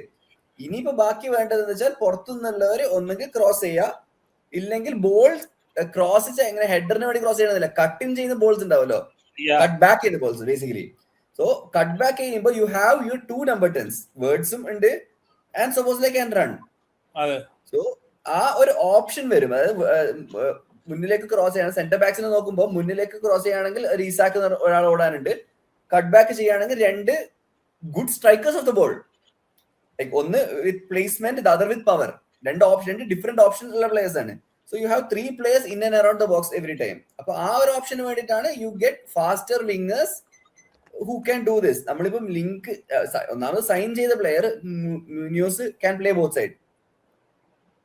ഇനിയിപ്പോ ബാക്കി വേണ്ടതെന്ന് വെച്ചാൽ പുറത്തുനിന്നുള്ളവർ ഒന്നെങ്കിൽ ക്രോസ് ചെയ്യുക, ഇല്ലെങ്കിൽ ബോൾ ക്രോസ് എങ്ങനെ ഹെഡറിന് വേണ്ടി ക്രോസ് ചെയ്യണമെന്നില്ല, കട്ട് ഇൻ ചെയ്യുന്ന ബോൾസ് ഉണ്ടാവല്ലോ, കട്ട് ബാക്ക് ചെയ്യുന്ന balls basically. So cut back ചെയ്യുമ്പോൾ you have your 2 number 10s, വേർഡ്സും ഉണ്ട് ആൻഡ് സോബോസ്ലൈക്ക് ക്യാൻ റൺ. സോ ആ ഒരു ഓപ്ഷൻ വരും. അതായത് മുന്നിലേക്ക് ക്രോസ് ചെയ്യണം. സെന്റർ ബാക്സിനെ നോക്കുമ്പോൾ മുന്നിലേക്ക് ക്രോസ് ചെയ്യുകയാണെങ്കിൽ റീസാക്ക് ഒരാൾ ഓടാനുണ്ട്. കട്ട് ബാക്ക് ചെയ്യുകയാണെങ്കിൽ 2 good strikers of the ball. ഒന്ന് with placement, the other with power. 2 option, 2 different option ഉള്ള പ്ലേയേഴ്സ് ആണ്. So you have 3 players in and around the box every time. അപ്പൊ ആ ഒരു ഓപ്ഷന് വേണ്ടിയിട്ടാണ് you get faster wingers who can do this. നമ്മളിപ്പം link ഒന്നാമത് സൈൻ ചെയ്ത player news can play both side.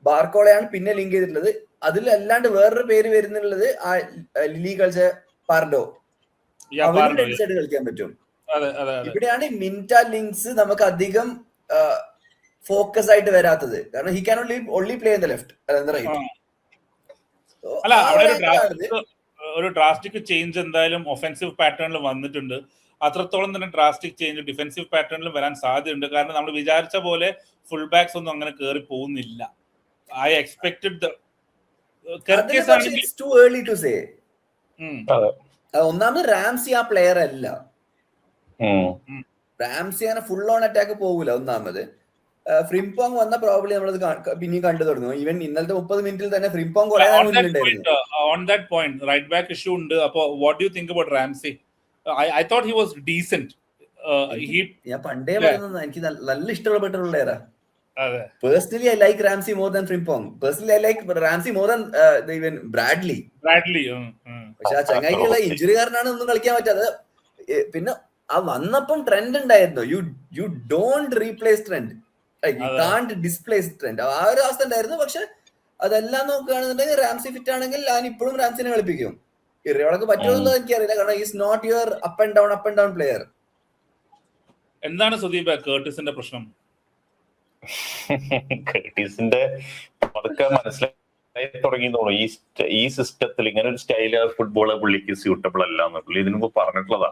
ബാർക്കോളയാണ് പിന്നെ ലിങ്ക് ചെയ്തിട്ടുള്ളത്. അതിലല്ലാണ്ട് വേറൊരു പേര് വരുന്നുള്ളത് ആ ലിലി കളിച്ച പാർഡോ, അവരും രണ്ട് സൈഡ് കളിക്കാൻ പറ്റും. ഇവിടെയാണ് മിൻറ്റ ലിങ്ക്സ് നമുക്ക് അധികം ഫോക്കസ് ആയിട്ട് വരാത്തത്. കാരണം he can only play in the left and the right. അല്ല അവിടെ ഒരു ഡ്രാസ്റ്റിക് ചേഞ്ച് എന്തായാലും ഒഫൻസീവ് പാറ്റേണിൽ വന്നിട്ടുണ്ട്. അത്രത്തോളം തന്നെ ഡ്രാസ്റ്റിക് ചേഞ്ച് ഡിഫൻസീവ് പാറ്റേണിലും വരാൻ സാധ്യതയുണ്ട്. കാരണം നമ്മൾ വിചാരിച്ച പോലെ ഫുൾ ബാക്സ് ഒന്നും അങ്ങനെ കയറി പോകുന്നില്ല. ഐ എക്സ്പെക്ടഡ് ഒന്നാമത് റാംസി ആ പ്ലെയർ അല്ല. റാംസി അങ്ങനെ ഫുൾ ഓൺ അറ്റാക്ക് പോകൂല. ഒന്നാമത് ഫ്രിംപോങ് വന്ന പ്രോബ്ലം നമ്മളത് പിന്നെയും കണ്ടു തുടങ്ങും. ഈവൻ ഇന്നലത്തെ 30 മിനിറ്റിൽ തന്നെ ഫ്രിംപോങ് കുറെ മുന്നിലുണ്ടായിരുന്നു. On that point right back issue ഉണ്ട്. അപ്പോൾ what do you think about Ramsay? I thought he was decent. ഞാൻ പണ്ടേ പറയുന്നത് എനിക്ക് നല്ല ഇഷ്ടപ്പെട്ട പ്ലെയറാ. Personally, I like Ramsey more than Frimpong. Personally, I like Ramsey more than even Bradley. പക്ഷെ ആ ചങ്ങായിക്കുള്ള ഇഞ്ചുറി കാരണമാണ് ഒന്നും കളിക്കാൻ പറ്റാതെ. പിന്നെ ആ വന്നപ്പം ട്രെൻഡ് ഉണ്ടായിരുന്നു. You don't replace trend, you can't displace trend. ആ ഒരു അവസ്ഥ ഉണ്ടായിരുന്നു. പക്ഷെ അതെല്ലാം നോക്കുകയാണെന്നുണ്ടെങ്കിൽ റാംസി ഫിറ്റ് ആണെങ്കിൽ ഞാൻ ഇപ്പോഴും റാംസിനെ കളിപ്പിക്കും. ഇറയോളൊക്കെ പറ്റുമെന്നുള്ളത് എനിക്കറിയില്ല. കാരണം is not your up and down player. എന്താണ് സുദീപ് കേർട്ടിസിന്റെ പ്രശ്നം? കേർട്ടിസിന്റെ അതൊക്കെ മനസ്സിലായി തുടങ്ങി തോന്നുന്നു. ഈ സിസ്റ്റത്തിൽ ഇങ്ങനെ ഒരു സ്റ്റൈല് ഫുട്ബോൾ പുള്ളിക്ക് സ്യൂട്ടബിൾ അല്ല എന്നുള്ളൂ. ഇതിനു മുമ്പ് പറഞ്ഞിട്ടുള്ളതാ.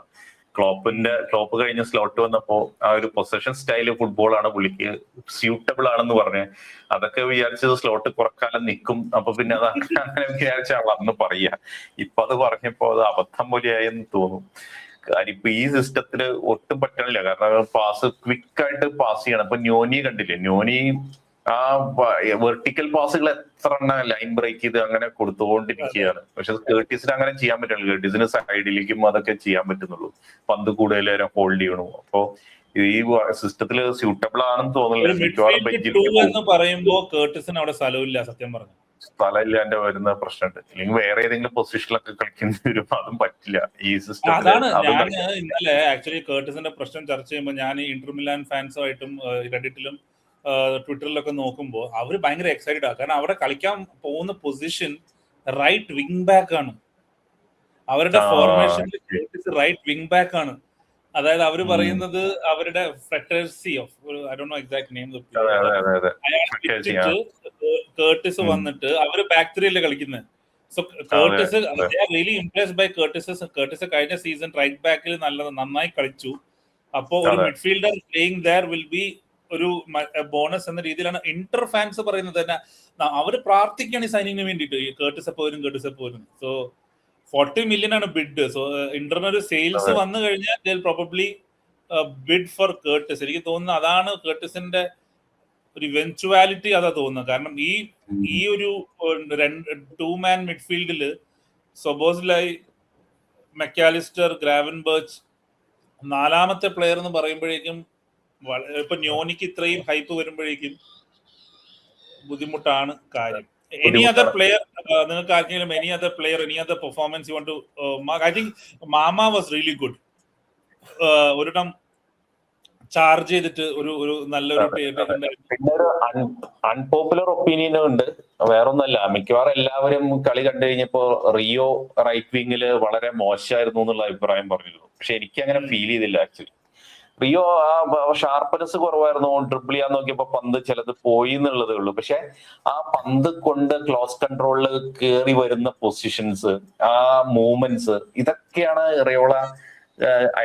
ക്ലോപ്പ് കഴിഞ്ഞ സ്ലോട്ട് വന്നപ്പോ ആ ഒരു പൊസഷൻ സ്റ്റൈല് ഫുട്ബോളാണ് പുള്ളിക്ക് സ്യൂട്ടബിൾ ആണെന്ന് പറഞ്ഞ് അതൊക്കെ വിചാരിച്ചത് സ്ലോട്ട് കുറക്കാലം നിൽക്കും. അപ്പൊ പിന്നെ അത് അങ്ങനെ വിചാരിച്ചാണ് അന്ന് പറയാ. ഇപ്പൊ അത് പറഞ്ഞപ്പോ അത് അബദ്ധം പോലെയായെന്ന് തോന്നും. ഇപ്പൊ ഈ സിസ്റ്റത്തില് ഒട്ടും പറ്റണില്ല. കാരണം പാസ് ക്വിക്കായിട്ട് പാസ് ചെയ്യണം. ഇപ്പൊ ന്യോനി കണ്ടില്ലേ, ന്യോനി ആ വെർട്ടിക്കൽ പാസുകൾ എത്ര എണ്ണം ലൈൻ ബ്രേക്ക് ചെയ്ത് അങ്ങനെ കൊടുത്തുകൊണ്ടിരിക്കുകയാണ്. പക്ഷെ കേർട്ടിസിന് അങ്ങനെ ചെയ്യാൻ പറ്റില്ല. കേർട്ടിസിന് സൈഡിലേക്കും അതൊക്കെ ചെയ്യാൻ പറ്റുന്നുള്ളൂ. പന്ത് കൂടുതൽ നേരം ഹോൾഡ് ചെയ്യണു. അപ്പൊ ഈ സിസ്റ്റത്തില് സ്യൂട്ടബിൾ ആണെന്ന് തോന്നുന്നില്ല. പറയുമ്പോ കേർട്ടിസിന് അവിടെ സ്ഥലമില്ല. സത്യം പറഞ്ഞു സ്ഥലമില്ലാണ്ട് വരുന്ന പ്രശ്നമുണ്ട്. അല്ലെങ്കിൽ വേറെ ഏതെങ്കിലും പൊസിഷനിലൊക്കെ കളിക്കേണ്ടി വരും. അതും പറ്റില്ല ഈ സിസ്റ്റം. അതാണ് ഞാൻ ഇന്നലെ ആക്ച്വലി കേർട്ടിസിന്റെ പ്രശ്നം ചർച്ച ചെയ്യുമ്പോൾ ഞാൻ ഇന്റർ മിലാൻ ഫാൻസുമായിട്ടും റെഡിറ്റിലും ട്വിറ്ററിലൊക്കെ നോക്കുമ്പോൾ അവര് ഭയങ്കര എക്സൈറ്റഡ് ആണ്. കാരണം അവിടെ കളിക്കാൻ പോകുന്ന പൊസിഷൻ റൈറ്റ് വിങ് ബാക്ക് ആണ്. അവരുടെ ഫോർമേഷനിൽ റൈറ്റ് വിങ് ബാക്ക് ആണ്. അതായത് അവര് പറയുന്നത് അവരുടെ ഫ്രെറ്റേഴ്സി of I don't know exact name Curtis വന്നിട്ട് അവര് ബാക്ക് ത്രീയല്ലേ കളിക്കുന്നത്. So Curtis really impressed by Curtis കഴിഞ്ഞ സീസൺ റൈറ്റ് ബാക്കിൽ നന്നായി കളിച്ചു. അപ്പോ ഒരു midfielder playing there will be ഒരു ബോണസ് എന്ന രീതിയിലാണ് ഇന്റർ ഫാൻസ് പറയുന്നത്. തന്നെ അവര് പ്രാർത്ഥിക്കുകയാണ് ഈ സൈനിങ്ങിന് വേണ്ടിയിട്ട്. കേർട്ടിസ് പോരും. സോ 40 million ആണ് ബിഡ്. സോ ഇന്റർനൽ സെയിൽസ് വന്നു കഴിഞ്ഞാൽ they will probably bid for Curtis. എനിക്ക് തോന്നുന്നു അതാണ് കേർട്ടിസിന്റെ ഒരു ഇവൻച്വാലിറ്റി. അതാ തോന്നുന്നത്. കാരണം ഈ ഒരു 2-man മിഡ്ഫീൽഡില് സൊബോസ്ലൈ, മെക്കാലിസ്റ്റർ, ഗ്രാവൻബർച്ച്, നാലാമത്തെ പ്ലെയർ എന്ന് പറയുമ്പോഴേക്കും ഇപ്പൊ ന്യോനിക്ക് ഇത്രയും ഹൈപ്പ് വരുമ്പോഴേക്കും ബുദ്ധിമുട്ടാണ് കാര്യം. Any other player നിങ്ങൾക്ക് ആർക്കെങ്കിലും any other performance you want to mark? I think Mama was really good. ഒരിടം ചാർജ് ചെയ്തിട്ട് ഒരു നല്ലൊരു പിന്നെ ഒരു അൺപോപ്പുലർ ഒപ്പീനിയനും ഉണ്ട്. വേറൊന്നല്ല, മിക്കവാറും എല്ലാവരും കളി കണ്ടു കഴിഞ്ഞപ്പോ റിയോ റൈറ്റ് വിങ്ങില് വളരെ മോശമായിരുന്നു എന്നുള്ള അഭിപ്രായം പറഞ്ഞിരുന്നു. പക്ഷെ എനിക്ക് അങ്ങനെ ഫീൽ ചെയ്തില്ല. ആക്ച്വലി റിയോ ആ ഷാർപ്പനസ് കുറവായിരുന്നു. ഡ്രിബിൾ ചെയ്യാൻ നോക്കിയപ്പോ പന്ത് ചിലത് പോയി എന്നുള്ളതേ ഉള്ളൂ. പക്ഷെ ആ പന്ത് കൊണ്ട് ക്ലോസ് കൺട്രോളിൽ കയറി വരുന്ന പൊസിഷൻസ്, ആ മൂവ്മെന്റ്സ്, ഇതൊക്കെയാണ് റിയോള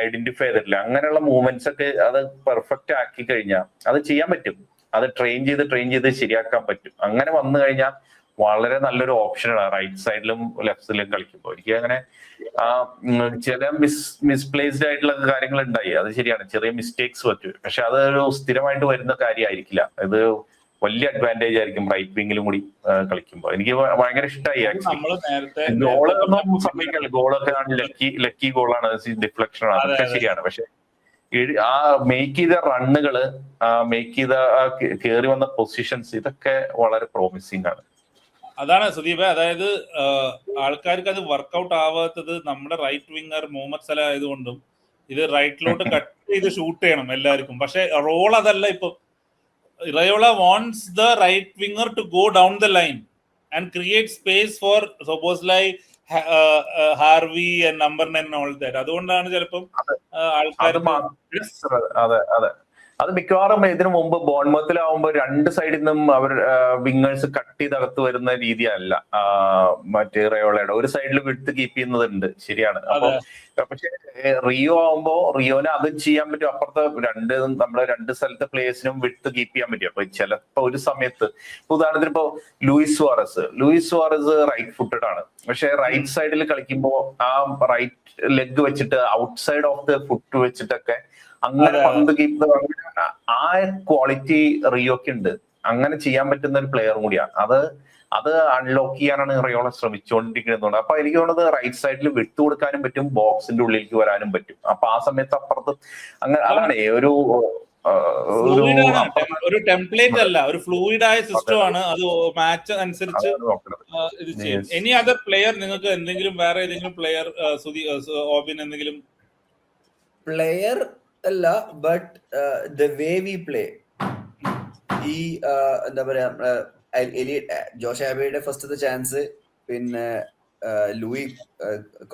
ഐഡന്റിഫൈ ചെയ്തിട്ടില്ല. അങ്ങനെയുള്ള മൂവ്മെന്റ്സ് ഒക്കെ അത് പെർഫെക്റ്റ് ആക്കി കഴിഞ്ഞാൽ അത് ചെയ്യാൻ പറ്റും. അത് ട്രെയിൻ ചെയ്ത് ശരിയാക്കാൻ പറ്റും. അങ്ങനെ വന്നു കഴിഞ്ഞാൽ വളരെ നല്ലൊരു ഓപ്ഷനാണ് റൈറ്റ് സൈഡിലും ലെഫ്റ്റ് സൈഡിലും കളിക്കുമ്പോൾ. എനിക്ക് അങ്ങനെ ചില മിസ്പ്ലേസ്ഡ് ആയിട്ടുള്ള കാര്യങ്ങൾ ഉണ്ടായി, അത് ശരിയാണ്, ചെറിയ മിസ്റ്റേക്സ് പറ്റും. പക്ഷെ അതൊരു സ്ഥിരമായിട്ട് വരുന്ന കാര്യമായിരിക്കില്ല. ഇത് വലിയ അഡ്വാൻറ്റേജ് ആയിരിക്കും റൈറ്റ് വിങ്ങിലും കൂടി കളിക്കുമ്പോൾ. എനിക്ക് ഭയങ്കര ഇഷ്ടമായി. ആക്ച്വലി ഗോളൊന്നും സംഭവിക്കില്ല. ഗോളൊക്കെ ലക്കി ഗോളാണ്, ഡിഫ്ലക്ഷൻ ആണ്, അതൊക്കെ ശരിയാണ്. പക്ഷെ ആ മേക്ക് ചെയ്ത റണ്ണുകള്, മേക്ക് ചെയ്ത കയറി വന്ന പൊസിഷൻസ്, ഇതൊക്കെ വളരെ പ്രോമിസിങ് ആണ്. അതാണ് സുദീപ്. അതായത് ആൾക്കാർക്ക് അത് വർക്ക്ഔട്ട് ആവാത്തത് നമ്മുടെ റൈറ്റ് വിങ്ങർ മുഹമ്മദ് സലാ ആയതുകൊണ്ടും ഇത് റൈറ്റിലോട്ട് കട്ട് ചെയ്ത് ഷൂട്ട് ചെയ്യണം എല്ലാവർക്കും. പക്ഷെ റോൾ അതല്ല. ഇപ്പൊ Iraola wants the right winger to go down the line and create space for Szoboszlai, Harvey number 9 all that. അതുകൊണ്ടാണ് ചിലപ്പം ആൾക്കാർ അതെ അത് മിക്കവാറും ഇതിനു മുമ്പ് ബോൺമത്തിലാവുമ്പോൾ രണ്ട് സൈഡിൽ നിന്നും അവർ വിങ്ങേഴ്സ് കട്ട് ചെയ്ത് അകത്ത് വരുന്ന രീതിയല്ല മറ്റേ റയോളയുടെ. ഒരു സൈഡിൽ വിട്ട് കീപ്പ് ചെയ്യുന്നതുണ്ട്, ശരിയാണ്. അപ്പൊ പക്ഷെ റിയോ ആവുമ്പോ റിയോനെ അതും ചെയ്യാൻ പറ്റും. അപ്പുറത്തെ നമ്മുടെ രണ്ട് സ്ഥലത്തെ പ്ലേയേഴ്സിനും വിട്ട് കീപ്പ് ചെയ്യാൻ പറ്റും. അപ്പൊ ചിലപ്പോ ഒരു സമയത്ത് ഉദാഹരണത്തിന് ഇപ്പോ ലൂയിസ് സുവാറസ് റൈറ്റ് ഫുട്ടഡ് ആണ്. പക്ഷെ റൈറ്റ് സൈഡിൽ കളിക്കുമ്പോ ആ റൈറ്റ് ലെഗ് വെച്ചിട്ട് outside of the foot വെച്ചിട്ടൊക്കെ അങ്ങനെ പന്ത് കീപ്പ് ആ ക്വാളിറ്റി റിയോക്ക് ഉണ്ട്. അങ്ങനെ ചെയ്യാൻ പറ്റുന്ന ഒരു പ്ലെയർ കൂടിയാണ്. അത് അൺലോക്ക് ചെയ്യാനാണ് റിയോള ശ്രമിച്ചുകൊണ്ടിരിക്കുന്നത്. അപ്പൊ എനിക്ക് തോന്നുന്നത് റൈറ്റ് സൈഡിൽ വിട്ടുകൊടുക്കാനും പറ്റും, ബോക്സിന്റെ ഉള്ളിലേക്ക് വരാനും പറ്റും. അപ്പൊ ആ സമയത്ത് അപ്പുറത്ത് അങ്ങനെ അതാണ് ഒരു ടെംപ്ലേറ്റ് അല്ല, ഒരു ഫ്ലൂയിഡ് ആയ സിസ്റ്റം ആണ്. അത് മാച്ച് അനുസരിച്ച് ഇത് ചെയ്യും. എനി അതർ പ്ലെയർ നിങ്ങൾക്ക് എന്തെങ്കിലും വേറെ ഏതെങ്കിലും പ്ലെയർ ഓബിൻ എന്തെങ്കിലും പ്ലെയർ അല്ല, but the way we play, ഈ എന്താ പറയാ, ജോഷ് ആബയുടെ ഫസ്റ്റത്തെ ചാൻസ്, പിന്നെ ലൂയി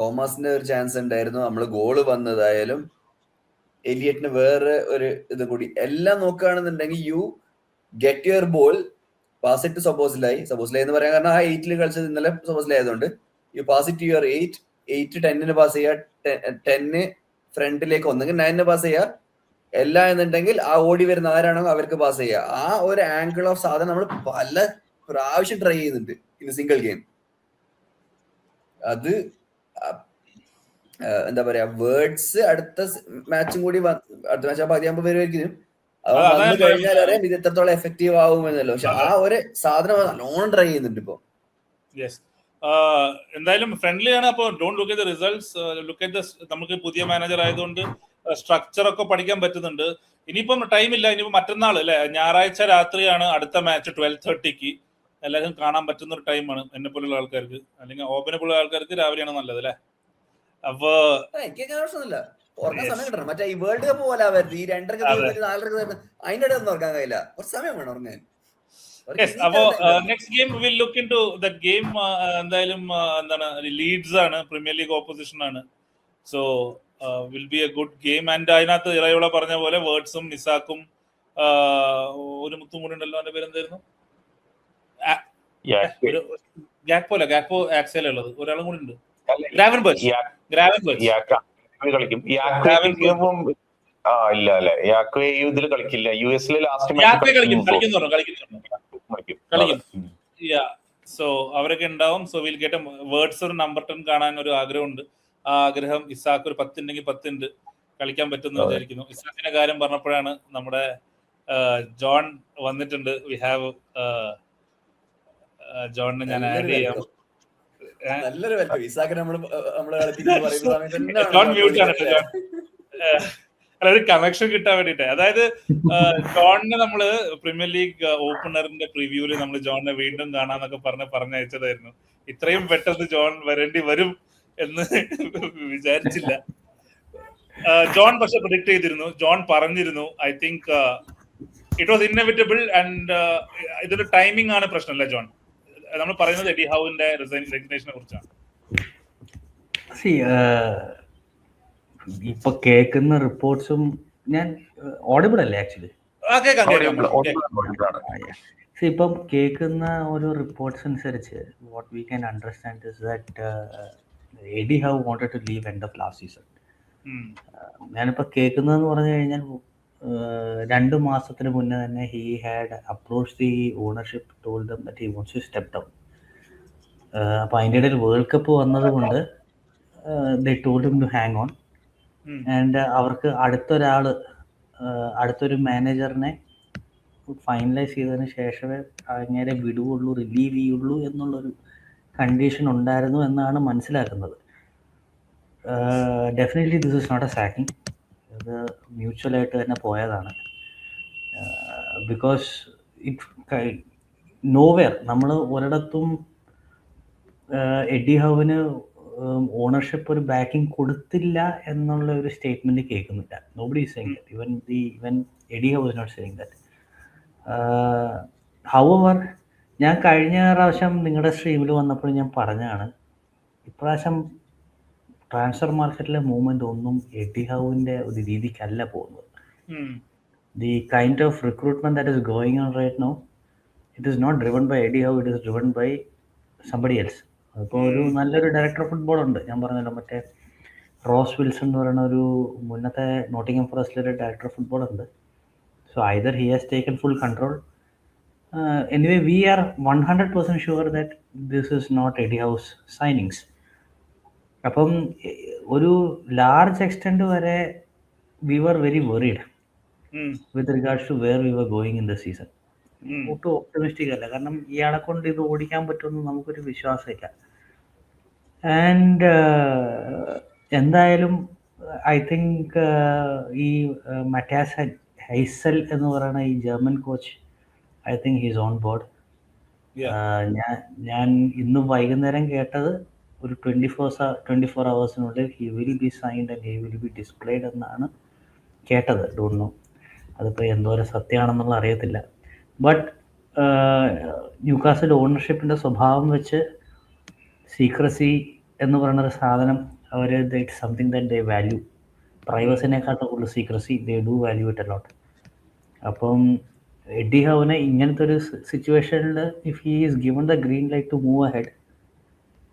കോമേഴ്സിന്റെ ഒരു ചാൻസ് ഉണ്ടായിരുന്നു, നമ്മള് ഗോള് വന്നതായാലും എലിയറ്റിന് വേറെ ഒരു ഇത് കൂടി എല്ലാം നോക്കുകയാണെന്നുണ്ടെങ്കിൽ you get your ball, pass it സപ്പോസിലായി എന്ന് പറയാൻ കാരണം ആ 8 കളിച്ചത് ഇന്നലെ സപ്പോസിലായതുകൊണ്ട് you pass it your 8 10 pass ചെയ്യുക, 10 ഫ്രണ്ടിലേക്ക് ഒന്നെങ്കിൽ 9 പാസ് ചെയ്യുക, എല്ലാ എന്നുണ്ടെങ്കിൽ ആ ഓടി വരുന്ന ആരാണോ അവർക്ക് പാസ് ചെയ്യുക. ആ ഒരു ആംഗിൾ ഓഫ് സാധനം നമ്മൾ പല പ്രാവശ്യം ട്രൈ ചെയ്യുന്നുണ്ട് ഇൻ സിംഗിൾ ഗെയിം. അത് എന്താ പറയാ, വേർഡ്സ് അടുത്ത മാച്ചും കൂടി അടുത്ത മാച്ച് ആകുമ്പോൾ അതിയാകുമ്പോൾ വരുമായിരിക്കും. അത് വന്നു കഴിഞ്ഞാൽ അറിയാം ഇത് എത്രത്തോളം എഫക്റ്റീവ് ആവുമെന്നല്ലോ. പക്ഷെ ആ ഒരു സാധനം നല്ലോണം ട്രൈ ചെയ്യുന്നുണ്ട് ഇപ്പൊ. എന്തായാലും ഫ്രണ്ട്ലി ആണ്. അപ്പോൾ don't look at the results, look at the, നമുക്ക് പുതിയ മാനേജർ ആയതുകൊണ്ട് സ്ട്രക്ചർ ഒക്കെ പഠിക്കാൻ പറ്റുന്നുണ്ട്. ഇനിയിപ്പം ടൈമില്ല, ഇനിയിപ്പോ മറ്റന്നാൾ അല്ലെ, ഞായറാഴ്ച രാത്രിയാണ് അടുത്ത മാച്ച് 12:30 എല്ലാവരും കാണാൻ പറ്റുന്ന ഒരു ടൈമാണ് എന്നെ പോലുള്ള ആൾക്കാർക്ക്, അല്ലെങ്കിൽ ഓബിനെ പോലുള്ള ആൾക്കാർക്ക് രാവിലെയാണ് നല്ലത് അല്ലെ. അപ്പൊ പ്രശ്നമില്ല, ഉറങ്ങാൻ സമയം കിട്ടണം. മറ്റേ ഈ വേൾഡ് കപ്പ് പോലെ ഈ 2:30 4:30 അതിന്റെ ഇടയിൽ ഒന്നും ഉറങ്ങാൻ കഴിയില്ല, കുറച്ച് സമയം വേണം ഉറങ്ങാൻ. അപ്പോ next game will look into that game. എന്തായാലും എന്താണ്, ലീഡ്സ് ആണ്, പ്രീമിയർ ലീഗ് ഓപ്പോസിഷൻ ആണ്. So will be a good game. And അതിനകത്ത് ഇറയോള പറഞ്ഞ പോലെ വേർഡ്സും ഇസാക്കും ഒരു മുത്തും കൂടി ഉണ്ടല്ലോ, അവന്റെ പേര് എന്തായിരുന്നു, ഗാക്പോ ആക്സേല ഉള്ളത്, ഒരാളും കൂടി ഉണ്ട്, ഗ്രാവൻബർച്ച് കളിക്കും. ഇല്ല അല്ലെ, യാക്വേ ഇതിൽ കളിക്കില്ല. യുഎസിലെ ലാസ്റ്റ് സോ അവരൊക്കെ ഉണ്ടാവും. സോ വിൽ ഗെറ്റ് വേർഡ്സ് ഒരു നമ്പർ 10 കാണാൻ ഒരു ആഗ്രഹമുണ്ട്. ആ ആഗ്രഹം ഇസാക്ക് ഒരു 10 ഉണ്ടെങ്കിൽ 10 ഉണ്ട്, കളിക്കാൻ പറ്റുമെന്ന് വിചാരിക്കുന്നു. ഇസാക്കിന്റെ കാര്യം പറഞ്ഞപ്പോഴാണ് നമ്മുടെ ജോൺ വന്നിട്ടുണ്ട്. വി ഹാവ് ജോണിനെ ഞാൻ ആഡ് ചെയ്യാം. ജോൺ മ്യൂട്ട് ആണ്, അല്ല ഒരു കണക്ഷൻ കിട്ടാൻ വേണ്ടിട്ട്. അതായത് ജോണിനെ നമ്മള് പ്രീമിയർ ലീഗ് ഓപ്പണറിന്റെ പ്രിവ്യൂല് നമ്മൾ ജോണിനെ വീണ്ടും കാണാന്നൊക്കെ പറഞ്ഞയച്ചതായിരുന്നു. ഇത്രയും പെട്ടെന്ന് ജോൺ വരേണ്ടി വരും എന്ന് വിചാരിച്ചില്ല. ജോൺ പക്ഷെ പ്രെഡിക്ട് ചെയ്തിരുന്നു, ജോൺ പറഞ്ഞിരുന്നു. I think it was inevitable. And ഇതൊരു ടൈമിംഗ് ആണ് പ്രശ്നമല്ല ജോൺ. നമ്മൾ പറയുന്നത് എഡി ഹൗവിന്റെ റെസിഗ്നേഷനെ കുറിച്ചാണ്. ഇപ്പൊ കേൾക്കുന്ന റിപ്പോർട്ട്സും ഞാൻ ഓഡിബിൾ അല്ലേ ആക്ച്വലി? ഇപ്പം കേൾക്കുന്ന ഒരു റിപ്പോർട്ട്സ് അനുസരിച്ച് what we can understand is that Eddie Howe wanted to leave end of last season. ഞാനിപ്പോ കേൾക്കുന്നതെന്ന് പറഞ്ഞു കഴിഞ്ഞാൽ 2 മാസത്തിന് മുന്നേ തന്നെ he had approach the ownership, told them that he wants to step down. അപ്പോൾ അതിൻ്റെ ഇടയിൽ വേൾഡ് കപ്പ് വന്നത് കൊണ്ട് they told him to hang on. And അവർക്ക് അടുത്തൊരു മാനേജറിനെ ഫൈനലൈസ് ചെയ്തതിന് ശേഷമേ അങ്ങനെ വിടുകയുള്ളൂ, റിലീവ് ചെയ്യുള്ളൂ എന്നുള്ളൊരു കണ്ടീഷൻ ഉണ്ടായിരുന്നു എന്നാണ് മനസ്സിലാക്കുന്നത്. Definitely this is not a sacking. ഇത് മ്യൂച്വലായിട്ട് തന്നെ പോയതാണ്. ബിക്കോസ് ഇറ്റ് നോവെയർ നമ്മൾ ഒരിടത്തും എഡി ഹൗവിന് ഓണർഷിപ്പ് ഒരു ബാക്കിംഗ് കൊടുത്തില്ല എന്നുള്ള ഒരു സ്റ്റേറ്റ്മെന്റ് കേൾക്കുന്നില്ല. Nobody is saying that. Even Eddie Howe is not saying that. However ഞാൻ കഴിഞ്ഞ പ്രാവശ്യം നിങ്ങളുടെ സ്ട്രീമിൽ വന്നപ്പോൾ ഞാൻ പറഞ്ഞതാണ്, ഇപ്രാവശ്യം ട്രാൻസ്ഫർ മാർക്കറ്റിലെ മൂവ്മെന്റ് ഒന്നും എഡി ഹൗവിന്റെ ഒരു രീതിക്കല്ല പോകുന്നത്. The kind of recruitment that is going on right now, it is not driven by Eddie Howe, it is driven by somebody else. അപ്പോൾ ഒരു നല്ലൊരു ഡയറക്ടർ ഫുട്ബോൾ ഉണ്ട്, ഞാൻ പറഞ്ഞല്ലോ, മറ്റേ റോസ് വിൽസൺ എന്ന് പറയുന്ന ഒരു മുന്നത്തെ നോട്ടിംഗം ഫോറസ്റ്റിലൊരു ഡയറക്ടർ ഫുട്ബോൾ ഉണ്ട്. So either he has taken full control. Anyway we are 100% sure that this is not Eddie Howe's signings. അപ്പം ഒരു ലാർജ് എക്സ്റ്റെൻഡ് വരെ we were very varied with regards to where we were going in the season. ഒട്ടും optimistic അല്ല, കാരണം ഇയാളെ കൊണ്ട് ഇത് ഓടിക്കാൻ പറ്റുമെന്ന് നമുക്കൊരു വിശ്വാസമില്ല. ആൻഡ് എന്തായാലും ഐ തിങ്ക് ഈ മറ്റാസ് ഹൈസൽ എന്ന് പറയുന്ന ഈ German coach, I think he's on board. ഞാൻ ഇന്ന് വൈകുന്നേരം കേട്ടത് ഒരു 24 hours he will be signed and he will be displayed എന്നാണ് കേട്ടത്. ഡോണ്ട് നോ അതിപ്പോൾ എന്തോരം സത്യമാണെന്നുള്ള അറിയത്തില്ല. ബട്ട് ന്യൂകാസിൽ ഓണർഷിപ്പിൻ്റെ സ്വഭാവം വെച്ച് സീക്രസി എന്ന് പറയുന്നൊരു സാധനം അവർ it's something that they value. പ്രൈവസിനെക്കാട്ടും കൂടുതൽ secrecy they do value it a lot. അപ്പം എഡി ഹൗവിനെ ഇങ്ങനത്തെ ഒരു സിറ്റുവേഷനിൽ if he is given the green light to move ahead,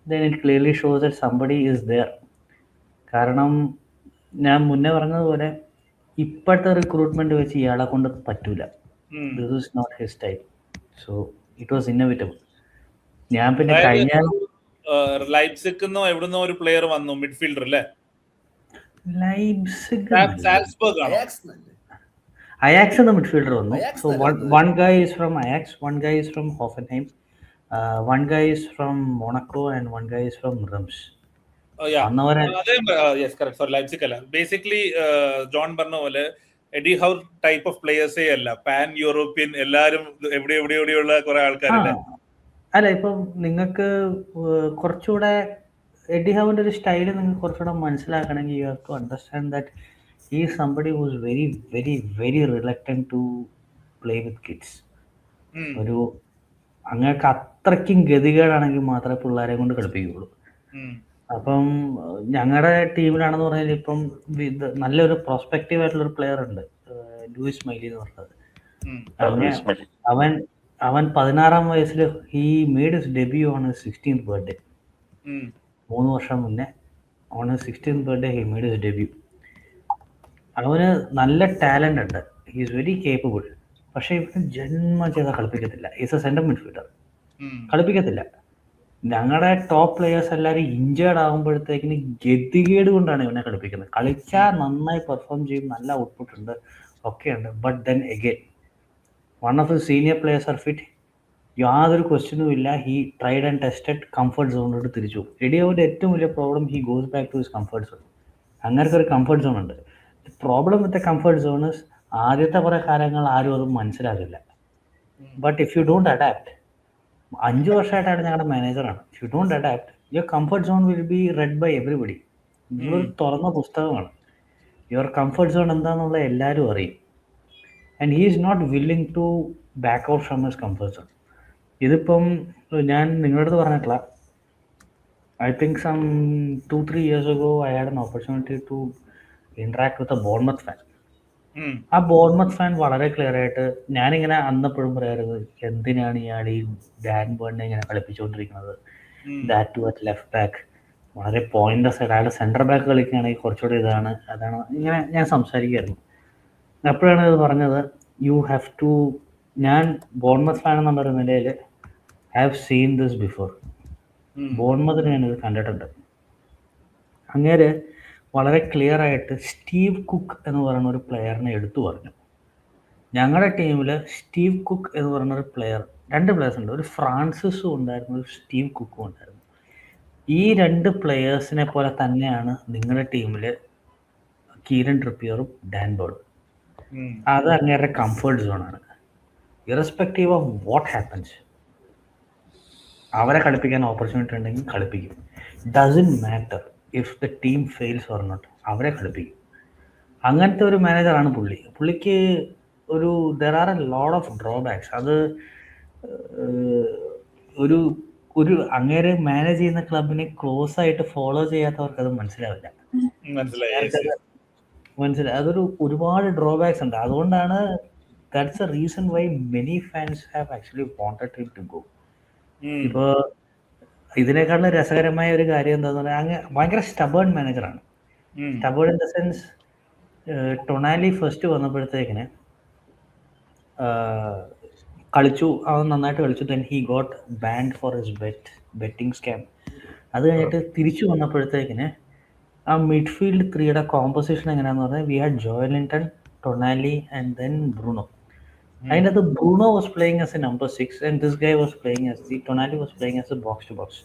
then it clearly shows that somebody is there. കാരണം ഞാൻ മുന്നേ പറഞ്ഞതുപോലെ ഇപ്പോഴത്തെ റിക്രൂട്ട്മെന്റ് വെച്ച് ഇയാളെ കൊണ്ട് പറ്റൂല. This is not his time. So it was inevitable. ഞാൻ പിന്നെ കഴിഞ്ഞ ലൈപ്സിഗ് എവിടുന്നോ ഒരു പ്ലെയർ വന്നു, മിഡ്ഫീൽഡർ അല്ലേ? അയാക്സ് എന്ന മിഡ്ഫീൽഡർ വന്നു. So one guy is from Ajax, one guy is from Hoffenheim, one guy is from Monaco and one guy is from Reims. Basically John പറഞ്ഞ പോലെ എഡി ഹൗ ടൈപ്പ് ഓഫ് പ്ലേയേഴ്സേ അല്ല, pan European, എല്ലാരും എവിടെയുള്ള കുറെ ആൾക്കാരില്ല. അല്ല, ഇപ്പം നിങ്ങൾക്ക് കുറച്ചുകൂടെ എഡി ഹൗവിന്റെ ഒരു സ്റ്റൈല് നിങ്ങൾക്ക് കുറച്ചുകൂടെ മനസ്സിലാക്കണമെങ്കിൽ you have to understand that he is somebody who's very very very reluctant to play with kids. ഒരു അങ്ങക്ക് അത്രയ്ക്കും ഗതികേടാണെങ്കിൽ മാത്രമേ പിള്ളേരെ കൊണ്ട് കളിപ്പിക്കുകയുള്ളൂ. അപ്പം ഞങ്ങളുടെ ടീമിലാണെന്ന് പറഞ്ഞാൽ ഇപ്പം നല്ലൊരു പ്രോസ്പെക്റ്റീവ് ആയിട്ടുള്ള ഒരു പ്ലെയർ ഉണ്ട്, ലൂയിസ് മൈലി എന്ന് പറഞ്ഞത്. അവൻ 16-ാം വയസ്സിൽ he made his debut on his 16th birthday. 3 വർഷം മുന്നേ on his 16th birthday he made his debut. അവന് നല്ല ടാലന്റ് ഉണ്ട്, ഹി ഈസ് വെരി കേപ്പബിൾ. പക്ഷെ ഇവന് ജന്മം ചെയ്താൽ കളിപ്പിക്കത്തില്ല. ഈസ് എ സെന്റർ മിഡ്ഫീൽഡർ, കളിപ്പിക്കത്തില്ല. ഞങ്ങളുടെ ടോപ്പ് പ്ലെയേഴ്സ് എല്ലാവരും ഇഞ്ചേർഡ് ആകുമ്പോഴത്തേക്കിന് ഗതികേട് കൊണ്ടാണ് ഇവനെ കളിപ്പിക്കുന്നത്. കളിച്ചാൽ നന്നായി പെർഫോം ചെയ്യും, നല്ല ഔട്ട്പുട്ട് ഉണ്ട്, ഒക്കെ ഉണ്ട്. But then again one of the senior players are fit, യാതൊരു ക്വസ്റ്റ്യനും ഇല്ല. He tried and tested, comfort സോണിലോട്ട് തിരിച്ചു പോകും. എഡിയോന്റെ ഏറ്റവും വലിയ problem, he goes back to his comfort zone. അങ്ങനത്തെ ഒരു കംഫർട്ട് സോൺ ഉണ്ട്. Problem with the comfort zone is ആദ്യത്തെ കുറേ കാര്യങ്ങൾ ആരും അത് മനസ്സിലാകില്ല. But if you don't adapt, 5 വർഷമായിട്ടാണ് ഞങ്ങളുടെ മാനേജറാണ്, if you don't adapt your comfort zone will be read by everybody. ഇതൊരു തുറന്ന പുസ്തകമാണ്. യുവർ കംഫർട്ട് സോൺ എന്താണെന്നുള്ള എല്ലാവരും അറിയും. And he is not willing to back out from his comfort zone. ഇതിപ്പം ഞാൻ നിങ്ങളുടെ അടുത്ത് പറഞ്ഞിട്ടില്ല, I think some 2-3 years ago I had an opportunity to interact with a Bournemouth fan. ആ ബോർമത്ത് ഫാൻ വളരെ ക്ലിയർ ആയിട്ട്, ഞാനിങ്ങനെ അന്നപ്പോഴും പറയാറുണ്ട്, എന്തിനാണ് ഇയാൾ ഈ ഡാൻ ബേണിനെ ഇങ്ങനെ കളിപ്പിച്ചുകൊണ്ടിരിക്കുന്നത്, that too at left back, വളരെ പോയിന്റ്ലെസ് ആയിട്ട്. അയാൾ സെൻറ്റർ ബാക്ക് കളിക്കുകയാണെങ്കിൽ കുറച്ചുകൂടി അതാണ് ഇങ്ങനെ ഞാൻ സംസാരിക്കുമായിരുന്നു. അപ്പോഴാണ് ഇത് പറഞ്ഞത്, യു ഹാവ് ടു, ഞാൻ ബോർമത്ത് ഫാൻ എന്നുള്ള നിലയിൽ I have seen this before. ബോർമത്തിന് ഞാനിത് കണ്ടിട്ടുണ്ട്. അങ്ങേര് വളരെ ക്ലിയർ ആയിട്ട് സ്റ്റീവ് കുക്ക് എന്ന് പറയുന്ന ഒരു പ്ലെയറിനെ എടുത്തു പറഞ്ഞു. ഞങ്ങളുടെ ടീമിൽ സ്റ്റീവ് കുക്ക് എന്ന് പറയുന്ന ഒരു പ്ലെയർ, 2 പ്ലെയേഴ്സ് ഉണ്ട്, ഒരു ഫ്രാൻസിസും ഉണ്ടായിരുന്നു, ഒരു സ്റ്റീവ് കുക്കും ഉണ്ടായിരുന്നു. ഈ 2 പ്ലെയേഴ്സിനെ പോലെ തന്നെയാണ് നിങ്ങളുടെ ടീമിൽ കീരൻ ട്രിപ്പിയറും ഡാൻ ബേർഡും. അത് അങ്ങേരുടെ കംഫർട്ട് സോണാണ്. ഇറസ്പെക്റ്റീവ് ഓഫ് വാട്ട് ഹാപ്പൻസ്, അവരെ കളിപ്പിക്കാൻ ഓപ്പർച്യൂണിറ്റി ഉണ്ടെങ്കിൽ കളിപ്പിക്കും. Doesn't matter if the team fails or not, അവരെ കളിപ്പിക്കും. അങ്ങനത്തെ ഒരു മാനേജറാണ് പുള്ളിക്ക് ഒരു there are a lot of drawbacks. അത് ഒരു ഒരു അങ്ങേരെ മാനേജ് ചെയ്യുന്ന ക്ലബിനെ ക്ലോസ് ആയിട്ട് ഫോളോ ചെയ്യാത്തവർക്ക് അത് മനസ്സിലാവില്ല. മനസ്സിലായി, അതൊരു ഒരുപാട് ഡ്രോബാക്സ് ഉണ്ട്. അതുകൊണ്ടാണ് that's a reason why many fans have actually wanted him to go. ഇപ്പോ ഇതിനേക്കാളും രസകരമായ ഒരു കാര്യം എന്താന്ന് പറഞ്ഞാൽ അങ്ങ് ഭയങ്കര സ്റ്റബേൺ മാനേജറാണ്. Stubborn in the sense, Tonali first വന്നപ്പോഴത്തേക്കിന് കളിച്ചു, അവൻ നന്നായിട്ട് കളിച്ചു. Then he got banned for his betting scam. അത് കഴിഞ്ഞിട്ട് തിരിച്ചു വന്നപ്പോഴത്തേക്കിന് ആ മിഡ്ഫീൽഡ് 3യുടെ കോമ്പോസിഷൻ എങ്ങനെയാന്ന് പറഞ്ഞാൽ we had Joelinton, Tonali and then Bruno. അതിൻ്റെ അകത്ത് Bruno was playing as a number 6 and this guy was playing as the Tonali was playing as a box to box.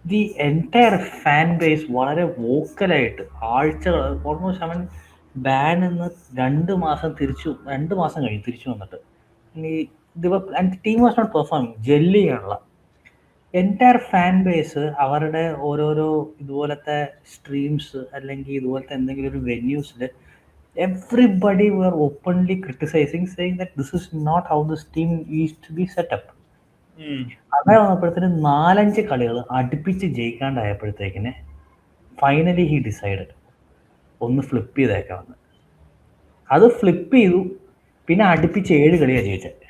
The entire fan base വളരെ വോക്കലായിട്ട് ആഴ്ചകൾ, almost അവൻ ban എന്ന് 2 മാസം കഴിഞ്ഞ് തിരിച്ചു വന്നിട്ട് ടീം വാസ് നോട്ട് പെർഫോമിങ്, ജെല്ലി ചെയ്യാനുള്ള എൻറ്റയർ ഫാൻ ബേസ് അവരുടെ ഓരോരോ ഇതുപോലത്തെ സ്ട്രീംസ് അല്ലെങ്കിൽ ഇതുപോലത്തെ എന്തെങ്കിലും ഒരു വെന്യൂസിൽ everybody were openly criticizing, saying that this is not how this team used to be set up. അങ്ങനെ വന്നപ്പോഴത്തേന് 4-5 കളികൾ അടുപ്പിച്ച് ജയിക്കാണ്ടായപ്പോഴത്തേക്കിന് ഫൈനലി ഹി ഡിസൈഡഡ് ഒന്ന് ഫ്ലിപ്പ് ചെയ്തേക്കാമെന്ന്. അത് ഫ്ലിപ്പ് ചെയ്തു. പിന്നെ അടുപ്പിച്ച് 7 കളിയാണ് ജയിച്ചത്.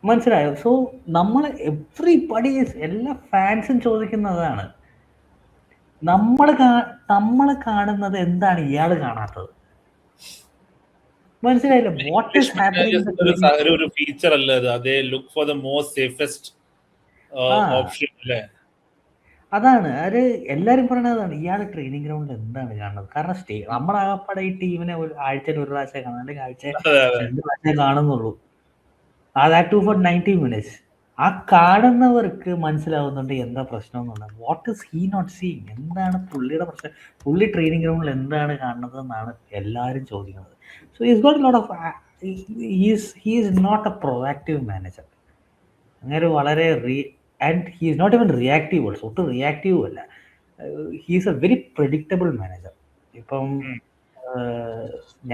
മനസ്സിലായോ? സോ നമ്മൾ എവ്രിബഡി, എല്ലാ ഫാൻസും ചോദിക്കുന്നതാണ്, നമ്മൾ കാണുന്നത് എന്താണ് ഇയാൾ കാണാത്തത്? മനസ്സിലായില്ല? What is happening? ഒരു ഫീച്ചർ അല്ല അത്. അതേ look for the most safest option അല്ലേ? അതാണ് അത് എല്ലാരും പറയണതാണ്. ഇയാൾ ട്രെയിനിങ് ഗ്രൗണ്ടിൽ എന്താണ് കാണുന്നത്? കാരണം നമ്മളാകപ്പാടെ ഈ ടീമിനെ ആഴ്ചയിൽ 1 പ്രാവശ്യം കാണും, അല്ലെങ്കിൽ ആഴ്ച 2 പ്രാവശ്യം കാണുന്നുള്ളൂ. That too for 90 minutes. ആ കാണുന്നവർക്ക് മനസ്സിലാവുന്നുണ്ട് എന്താ പ്രശ്നം എന്നുള്ളത്. What is he not seeing? എന്താണ് പുള്ളിയുടെ പ്രശ്നം? പുള്ളി ട്രെയിനിങ് ഗ്രൗണ്ടിൽ എന്താണ് കാണുന്നത് എന്നാണ് എല്ലാവരും ചോദിക്കുന്നത്. So is got lot of he is not a proactive manager. അങ്ങനെ വളരെ and he is not even reactive also. ഒട്ടും റിയാക്റ്റീവ് അല്ല. He is a very predictable manager. ഇപ്പം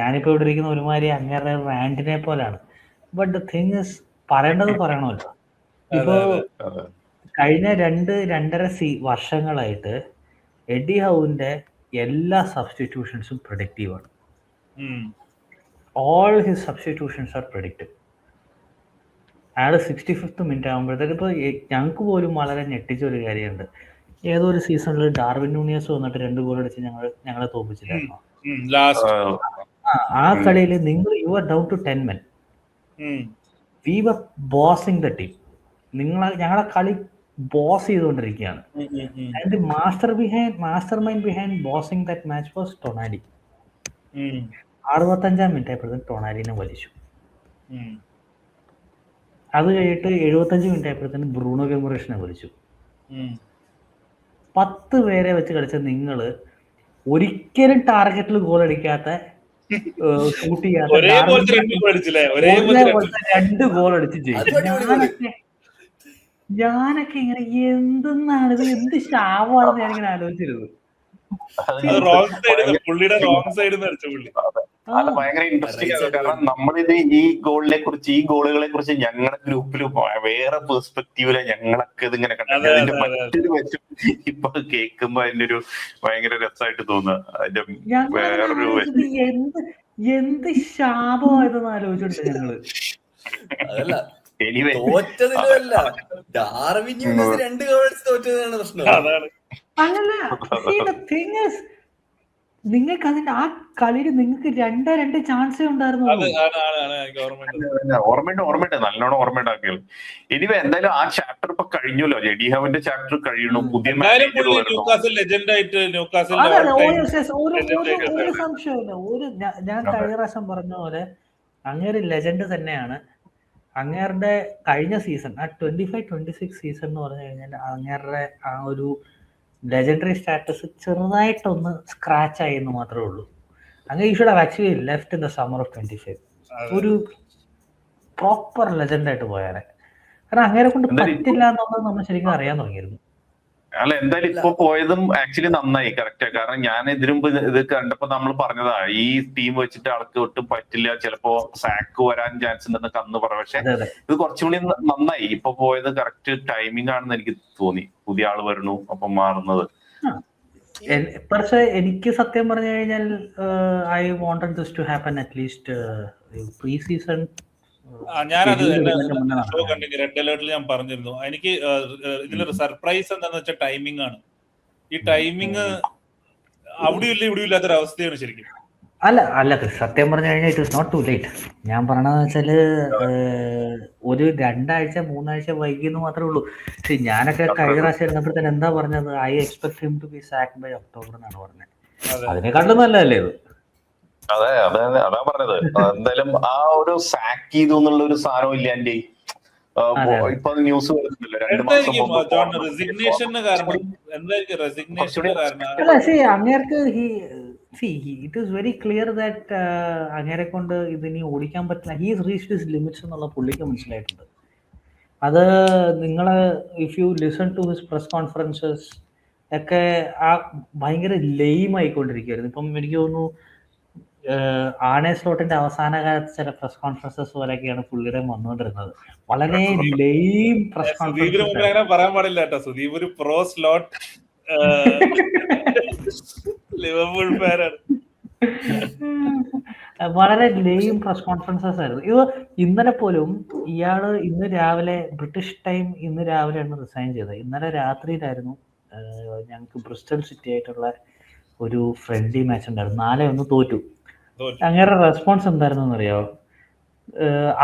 ഞാനിപ്പോൾ ഇവിടെ ഇരിക്കുന്ന ഒരുമാതിരി അങ്ങനെ റാൻഡിനെ പോലാണ്. ബട്ട് ദ തിങ് ഇസ്, പറയേണ്ടത് പറയണമല്ലോ. ഇപ്പോ കഴിഞ്ഞ 2-2.5 വർഷങ്ങളായിട്ട് എഡി ഹൗവിന്റെ എല്ലാ സബ്സ്റ്റിറ്റ്യൂഷൻസും പ്രഡിക്റ്റീവാണ്. All his substitutions are predictive. അയാൾ 65th മിനിറ്റ് ആകുമ്പോഴത്തേക്ക്, ഇപ്പോൾ ഞങ്ങൾക്ക് പോലും വളരെ ഞെട്ടിച്ച ഒരു കാര്യമുണ്ട്. ഏതോ ഒരു സീസണിൽ ഡാർവിൻ നൂണിയസ് വന്നിട്ട് 2 ഗോൾ അടിച്ച് ഞങ്ങളെ തോൽപ്പിച്ചില്ലായിരുന്നു. ആ കളിയിൽ നിങ്ങൾ you are down to 10 men. We were bossing the team. ഞങ്ങളെ കളി ബോസ് ചെയ്തുകൊണ്ടിരിക്കുകയാണ്. And mastermind behind bossing that match was Tonali. 65ാം മിനിറ്റ് ആയപ്പോഴത്തേക്കും ടൊണാലിനെ വലിച്ചു. അത് കഴിഞ്ഞിട്ട് 75 മിനിറ്റ് ആയപ്പോഴത്തേനും ബ്രൂണോ ഗെമറേഷനെ വലിച്ചു. 10 പേരെ വെച്ച് കളിച്ച നിങ്ങൾ ഒരിക്കലും ടാർഗറ്റിൽ ഗോൾ അടിക്കാത്ത, ഷൂട്ട് ചെയ്യാത്ത 2 ഗോൾ അടിച്ച് ജയിച്ചു. ഞാനൊക്കെ ഇങ്ങനെ എന്തെന്നാണ് ഇത്, എന്ത് ശാപമാണെന്ന് ഞാനിങ്ങനെ ആലോചിച്ചിരുന്നു. അത് ഭയങ്കര ഇൻട്രസ്റ്റിംഗ് ആണ്. കാരണം നമ്മളിത് ഈ ഗോളുകളെ കുറിച്ച് ഞങ്ങളുടെ ഗ്രൂപ്പിൽ വേറെ പെർസ്പെക്റ്റീവില് ഞങ്ങളൊക്കെ ഇതിങ്ങനെ കണ്ടു. അതിന്റെ മറ്റൊരു വശം ഇപ്പൊ കേൾക്കുമ്പോ അതിന്റെ ഒരു ഭയങ്കര രസമായിട്ട് തോന്നുക. അതിന്റെ വേറൊരു എന്ത് ശാപമായതെന്ന് ആലോചിച്ചിട്ടുണ്ട് ഞങ്ങള്. അതല്ല, തോറ്റതിലുമല്ല, ഡാർവിൻ ന്യൂണിയസ് 2 ഗോൾ അടിച്ച് തോറ്റതാണ് പ്രശ്നം. നിങ്ങൾക്ക് അതിന്റെ ആ കളിയിൽ നിങ്ങൾക്ക് 2 ചാൻസേ ഉണ്ടായിരുന്നുള്ളൂ. ഓർമ്മയുണ്ട്, നല്ലോണം ഓർമ്മയുണ്ടാക്കിയത്. ഇനിവേ എന്തായാലും ആ ചാപ്റ്റർ ഇപ്പൊ കഴിഞ്ഞല്ലോ. എഡി ഹൗവിന്റെ ചാപ്റ്റർ കഴിയണു. പുതിയ ഒരു സംശയമില്ല. ഞാൻ കഴിഞ്ഞ പ്രാവശ്യം പറഞ്ഞ പോലെ അങ്ങേര് ലെജൻഡ് തന്നെയാണ്. അങ്ങേരുടെ കഴിഞ്ഞ സീസൺ, ആ 25-26 സീസൺ എന്ന് പറഞ്ഞു കഴിഞ്ഞാൽ അങ്ങേരുടെ ആ ഒരു ലെജൻഡറി സ്റ്റാറ്റസ് ചെറുതായിട്ടൊന്ന് സ്ക്രാച്ച് ആയി എന്ന് മാത്രമേ ഉള്ളൂ. അങ്ങനെ you should have actually left in the summer of 25. ഒരു പ്രോപ്പർ ലെജൻഡായിട്ട് പോയാലെ. കാരണം അങ്ങനെ കൊണ്ട് പറ്റില്ല എന്നുള്ളത് നമ്മൾ ശരിക്കും അറിയാൻ തുടങ്ങിയിരുന്നു. അല്ല എന്തായാലും ഇപ്പൊ പോയതും ആക്ച്വലി നന്നായി, കറക്റ്റ്. കാരണം ഞാൻ ഇതിനു മുമ്പ് ഇത് കണ്ടപ്പോ നമ്മൾ പറഞ്ഞതാ ഈ ടീം വെച്ചിട്ട് ആൾക്ക് ഒട്ടും പറ്റില്ല, ചിലപ്പോ സാക്ക് വരാൻ ചാൻസ് ഉണ്ടെന്നൊക്കെ അന്ന് പറഞ്ഞു. പക്ഷെ ഇത് കുറച്ചുകൂടി നന്നായി. ഇപ്പൊ പോയത് കറക്റ്റ് ടൈമിംഗ് ആണെന്ന് എനിക്ക് തോന്നി. പുതിയ ആള് വരണു, അപ്പം മാറുന്നത്. പക്ഷെ എനിക്ക് സത്യം പറഞ്ഞു കഴിഞ്ഞാൽ I wanted this to happen at least pre season. ഞാനത് ഷോ കണ്ടിട്ട് റെഡ് അലേർട്ടിൽ ഞാൻ പറഞ്ഞിരുന്നു, എനിക്ക് ഇതിലൊരു സർപ്രൈസ് എന്താന്ന് വെച്ചാൽ ടൈമിംഗ് ആണ്. ഈ ടൈമിങ് അവിടെയും ഇല്ല ഇവിടെയും ഇല്ലാത്തൊരു അവസ്ഥയാണ് ശരിക്കും. അല്ല സത്യം പറഞ്ഞു കഴിഞ്ഞാൽ it is not too late. ഞാൻ പറഞ്ഞതെന്ന് വെച്ചാല് ഒരു 2 ആഴ്ച 3 ആഴ്ച വൈകിയെന്ന് മാത്രമേ ഉള്ളൂ. ഞാനൊക്കെ കഴിഞ്ഞ പ്രാവശ്യം ഇരുന്നപ്പോഴത്തേന് എന്താ പറഞ്ഞത്, I expect him to be sacked by October എന്നാണ് പറഞ്ഞത്. അതിനെക്കാട്ടും നല്ലതല്ലേ ഇത്? അതെ അതാ പറഞ്ഞത്. എന്തായാലും ആ ഒരു സാക്ക് ചെയ്തു എന്നുള്ള ഒരു സാധനം ഇല്ല എന്റെ. ഇപ്പൊ ന്യൂസ് വരുന്നില്ല 2 മാസം അങ്ങേർക്ക് it is very clear that അങ്ങേരെ കൊണ്ട് ഇതിനി ഓടിക്കാൻ പറ്റില്ല. ഹീസ് റീച്ച്ഡ് ഹിസ് ലിമിറ്റ്സ് എന്നുള്ള പുള്ളിക്ക് മനസ്സിലായിട്ടുണ്ട്. അത് നിങ്ങള് if you listen to his press conferences ഒക്കെ ആ ഭയങ്കര ലെയിം ആയിക്കൊണ്ടിരിക്കുകയായിരുന്നു. ഇപ്പം എനിക്ക് തോന്നുന്നു ആണേ സ്ലോട്ടിന്റെ അവസാന കാലത്ത് ചില പ്രസ് കോൺഫറൻസസ് പോലെയൊക്കെയാണ് പുള്ളിയുടെ വന്നുകൊണ്ടിരുന്നത്. വളരെ ലെയിം പ്രസ് കോൺഫറൻസ്. പറയാൻ പാടില്ല കേട്ടോ, സുദീപ് ഒരു പ്രോ സ്ലോട്ട് ലിവർപൂൾ ഫാനാണ്. വളരെ ലെയിം പ്രസ് കോൺഫറൻസസ് ആയിരുന്നു ഇത്. ഇന്നലെ പോലും ഇയാള് ഇന്ന് രാവിലെ ബ്രിട്ടീഷ് ടൈം ഇന്ന് രാവിലെയാണ് റിസൈൻ ചെയ്തത്. ഇന്നലെ രാത്രിയിലായിരുന്നു ഞങ്ങൾക്ക് ബ്രിസ്റ്റൽ സിറ്റി ആയിട്ടുള്ള ഒരു ഫ്രണ്ട്ലി മാച്ച് ഉണ്ടായിരുന്നു. 4-1 തോറ്റു. അങ്ങനെ റെസ്പോൺസ് എന്തായിരുന്നു എന്നറിയാമോ?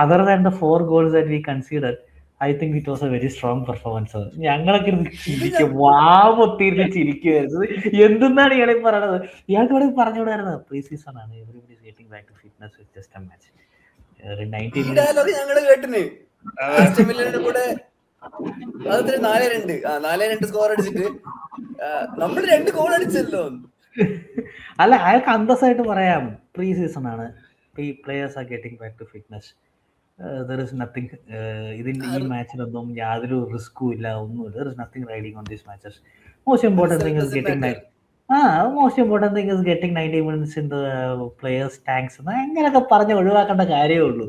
Other than the 4 goals that we conceded, I think it was a very strong performance. ഞങ്ങളൊക്കെ വാമൊത്തിരുന്ന് ചിരിക്കുമായിരുന്നു. എന്തെന്നാണ് ഇയാളെ പറയണത്? ഇയാൾക്ക് ഇവിടെ പറഞ്ഞുകൂടായിരുന്നത് പ്രീ സീസൺ ആണ്, everybody is getting back to fitness with just a match. 90 ഞങ്ങള് കേട്ടിന് കൂടെ 4-2 സ്കോർ അടിച്ചിട്ട് നമ്മൾ 2 ഗോൾ അടിച്ചല്ലോ. അല്ല, അയാൾക്ക് അന്തസ്സായിട്ട് പറയാം പ്രീ സീസൺ ആണ്, players are getting back to fitness, there is nothing. ഇതിന്റെ ഈ മാച്ചിലൊന്നും യാതൊരു റിസ്കും ഇല്ല, ഒന്നുമില്ല. There is nothing riding on these matches. Most important thing is getting most important thing is getting 90 minutes in the players tanks. അങ്ങനെയൊക്കെ പറഞ്ഞ് ഒഴിവാക്കേണ്ട കാര്യമേ ഉള്ളൂ.